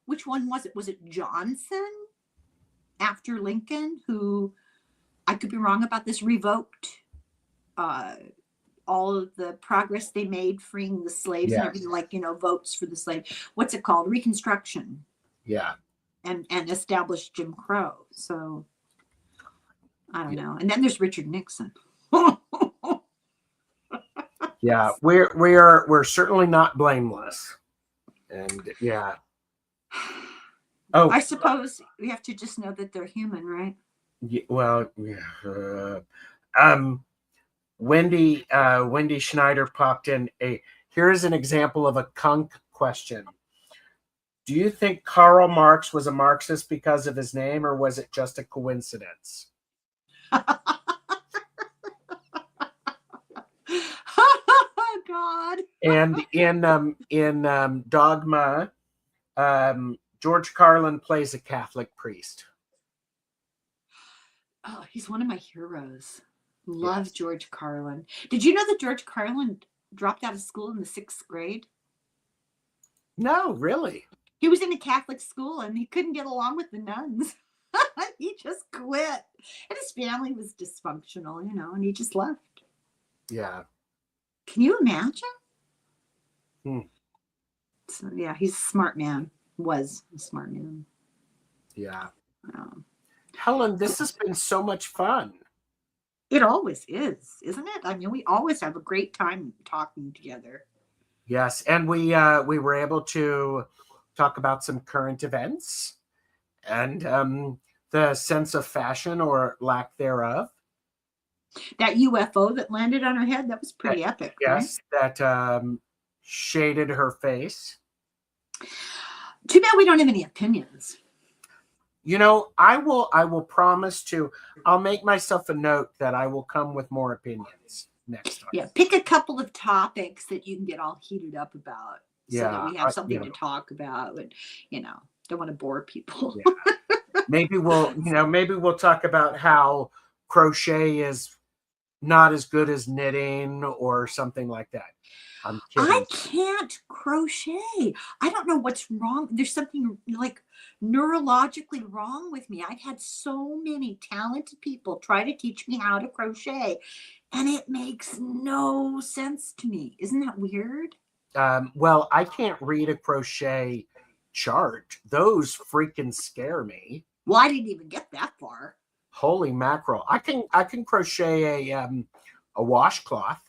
S1: which one was it? Was it Johnson after Lincoln, who, I could be wrong about this, revoked all of the progress they made freeing the slaves and everything, like, you know, votes for the slave. What's it called? Reconstruction.
S2: Yeah.
S1: And established Jim Crow. So I don't know. And then there's Richard Nixon.
S2: Yeah, we're certainly not blameless. And yeah. Oh,
S1: I suppose we have to just know that they're human, right?
S2: Well, Wendy Schneider popped in here's an example of a kunk question. Do you think Karl Marx was a Marxist because of his name, or was it just a coincidence?
S1: God.
S2: And in Dogma, George Carlin plays a Catholic priest.
S1: Oh, he's one of my heroes. Love George Carlin. Did you know that George Carlin dropped out of school in the 6th grade?
S2: No, really?
S1: He was in a Catholic school and he couldn't get along with the nuns. He just quit. And his family was dysfunctional, you know, and he just left.
S2: Yeah.
S1: Can you imagine?
S2: So,
S1: yeah, he's a smart man. Was a smart man.
S2: Yeah. Helen, this has been so much fun.
S1: It always is, isn't it? I mean, we always have a great time talking together.
S2: Yes, and we were able to talk about some current events and the sense of fashion or lack thereof.
S1: That UFO that landed on her head, that was pretty epic.
S2: Yes,
S1: right?
S2: That shaded her face.
S1: Too bad we don't have any opinions.
S2: You know, I will promise to, I'll make myself a note that I will come with more opinions next time.
S1: Yeah, pick a couple of topics that you can get all heated up about, so that we have something to talk about. And, you know, don't want to bore people.
S2: Yeah. Maybe we'll talk about how crochet is not as good as knitting or something like that. I'm kidding.
S1: I can't crochet. I don't know what's wrong. There's something like neurologically wrong with me. I've had so many talented people try to teach me how to crochet, and it makes no sense to me. Isn't that weird?
S2: Well, I can't read a crochet chart. Those freaking scare me.
S1: Well, I didn't even get that far.
S2: Holy mackerel. I can crochet a washcloth.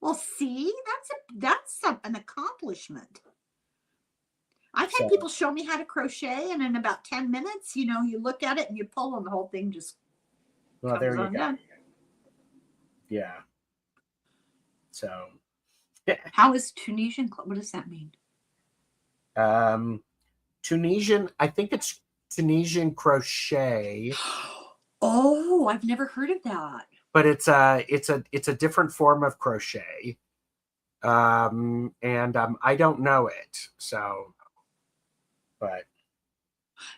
S1: Well, see, that's an accomplishment. I've had people show me how to crochet, and in about 10 minutes, you know, you look at it and you pull, and the whole thing just
S2: well, there you go.
S1: Done.
S2: Yeah. So,
S1: how is Tunisian? What does that mean?
S2: Tunisian. I think it's Tunisian crochet.
S1: Oh, I've never heard of that.
S2: But it's a different form of crochet, and I don't know it. So, but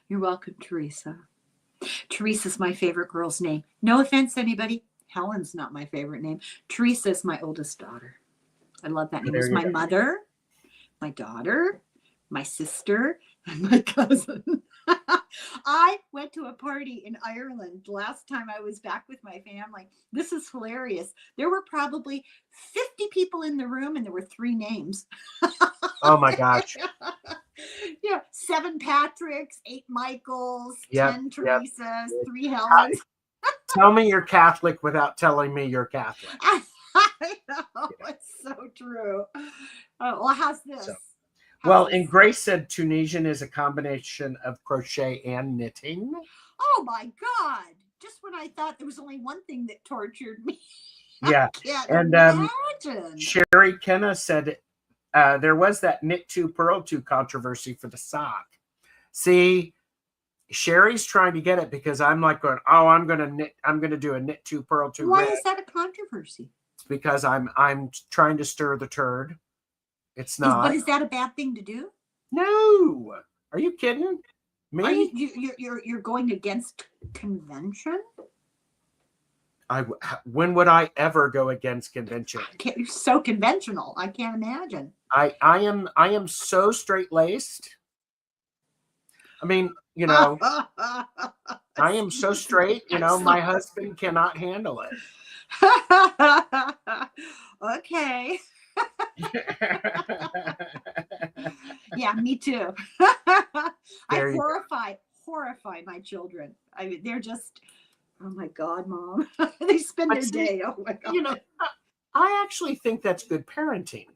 S1: you're welcome, Teresa. Teresa's my favorite girl's name. No offense, anybody. Helen's not my favorite name. Teresa's my oldest daughter. I love that name. It's my mother, my daughter, my sister, and my cousin. I went to a party in Ireland last time I was back with my family. This is hilarious. There were probably 50 people in the room, and there were 3 names.
S2: Oh my gosh.
S1: Yeah, 7 Patricks, 8 Michaels,
S2: Yep.
S1: 10
S2: Yep.
S1: Teresas, 3 Helens.
S2: Tell me you're Catholic without telling me you're Catholic.
S1: I know, it's so true. Well, how's this?
S2: So,
S1: How's
S2: well,
S1: this?
S2: and Grace said Tunisian is a combination of crochet and knitting.
S1: Oh my God. Just when I thought there was only one thing that tortured me.
S2: Yeah.
S1: I can't
S2: And
S1: imagine.
S2: Sherry Kenna said there was that knit two, purl two controversy for the sock. See, Sherry's trying to get it because I'm like going, oh, I'm gonna do a knit two, purl two.
S1: Why
S2: red.
S1: is that a controversy?
S2: It's because I'm trying to stir the turd. It's not.
S1: But is that a bad thing to do?
S2: No. Are you kidding? Me?
S1: Are you're going against convention?
S2: When would I ever go against convention?
S1: You're so conventional. I can't imagine.
S2: I am so straight laced. I mean, you know, I am so straight, you know, my husband cannot handle it.
S1: Okay. Yeah, me too. I horrify my children. I mean, they're just, oh my God, Mom. They spend their day. Oh my God.
S2: You know, I actually think that's good parenting.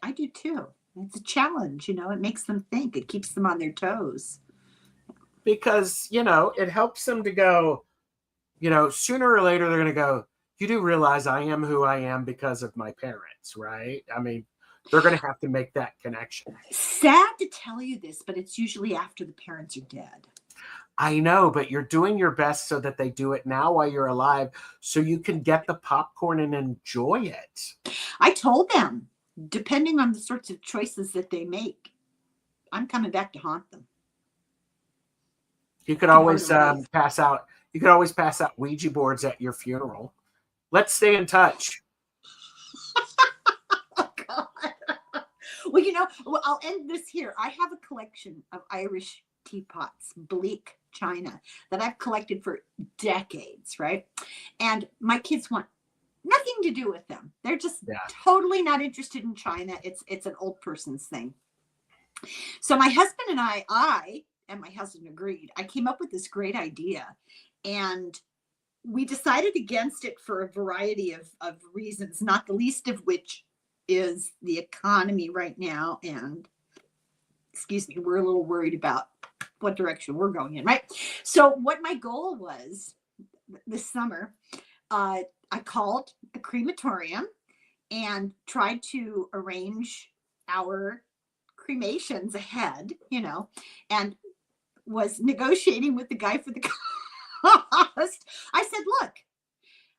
S1: I do too. It's a challenge, you know, it makes them think, it keeps them on their toes.
S2: Because, you know, it helps them to go, you know, sooner or later they're going to go, you do realize I am who I am because of my parents, right? I mean, they're going to have to make that connection.
S1: Sad to tell you this, but it's usually after the parents are dead.
S2: I know, but you're doing your best so that they do it now while you're alive so you can get the popcorn and enjoy it.
S1: I told them, depending on the sorts of choices that they make, I'm coming back to haunt them.
S2: You could always pass out. You could always pass out Ouija boards at your funeral. Let's stay in touch.
S1: Oh, God. Well, you know, I'll end this here. I have a collection of Irish teapots, bleak china, that I've collected for decades, right? And my kids want nothing to do with them. They're just totally not interested in china. It's an old person's thing. So my husband and I and my husband agreed. I came up with this great idea, and we decided against it for a variety of reasons, not the least of which is the economy right now. And excuse me, we're a little worried about what direction we're going in, right? So what my goal was this summer, I called a crematorium and tried to arrange our cremations ahead, you know, and was negotiating with the guy for the cost. I said, look,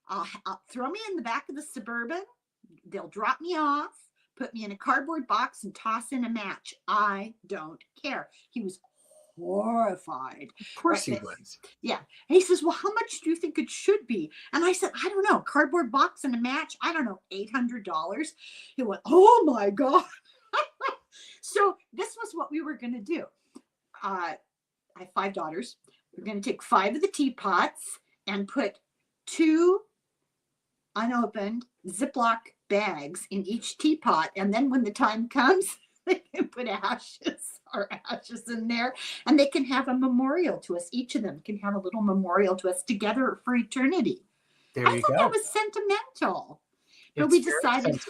S1: I'll throw me in the back of the Suburban. They'll drop me off, put me in a cardboard box, and toss in a match. I don't care. He was horrified.
S2: Of course he was.
S1: Yeah. And he says, well, how much do you think it should be? And I said, I don't know. Cardboard box and a match. I don't know. $800. He went, oh my God. So this was what we were going to do. I have 5 daughters. We're going to take 5 of the teapots and put 2 unopened Ziploc bags in each teapot. And then when the time comes, they can put ashes in there, and they can have a memorial to us. Each of them can have a little memorial to us together for eternity. I thought that was sentimental. But we decided.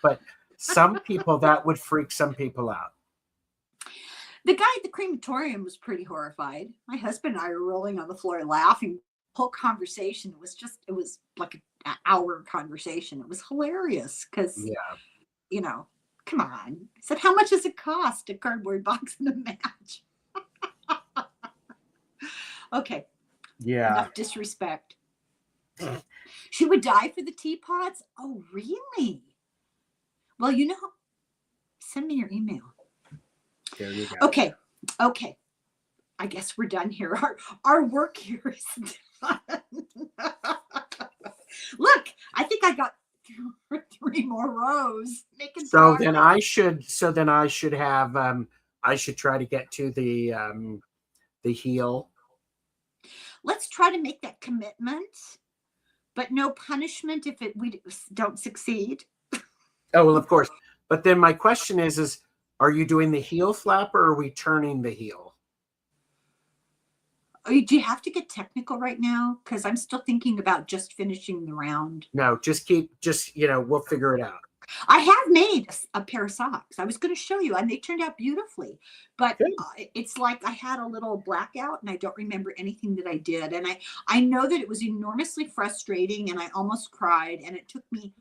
S2: But some people, that would freak some people out.
S1: The guy at the crematorium was pretty horrified. My husband and I were rolling on the floor laughing. The whole conversation was it was like an hour conversation. It was hilarious because, you know, come on. I said, how much does it cost? A cardboard box and a match? Okay.
S2: Yeah.
S1: Enough disrespect. She would die for the teapots? Oh, really? Well, you know, send me your email.
S2: There you go.
S1: Okay. I guess we're done here. Our work here is done. Look, I think I got 3 more rows.
S2: So then I should have I should try to get to the the heel.
S1: Let's try to make that commitment, but no punishment if we don't succeed.
S2: Oh, well, of course. But then my question is are you doing the heel flap or are we turning the heel?
S1: Oh, do you have to get technical right now? Because I'm still thinking about just finishing the round.
S2: No, just we'll figure it out.
S1: I have made a pair of socks. I was going to show you, and they turned out beautifully. But
S2: Good.
S1: it's like I had a little blackout, and I don't remember anything that I did. And I know that it was enormously frustrating, and I almost cried. And it took me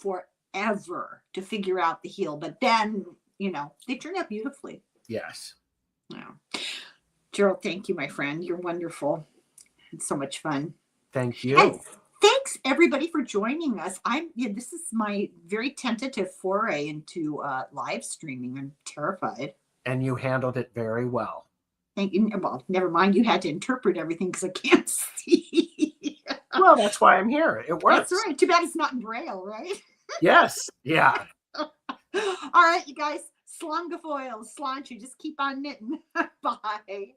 S1: forever to figure out the heel. But then, they turned out beautifully.
S2: Yes.
S1: Yeah. Gerald, thank you, my friend. You're wonderful. It's so much fun.
S2: Thank you.
S1: And thanks everybody for joining us. This is my very tentative foray into live streaming. I'm terrified.
S2: And you handled it very well.
S1: Thank you. Well, never mind. You had to interpret everything because I can't see.
S2: Well, that's why I'm here. It works.
S1: That's right. Too bad it's not in Braille, right?
S2: Yes. Yeah.
S1: All right, you guys. Slungafoil, slanchu. Just keep on knitting. Bye.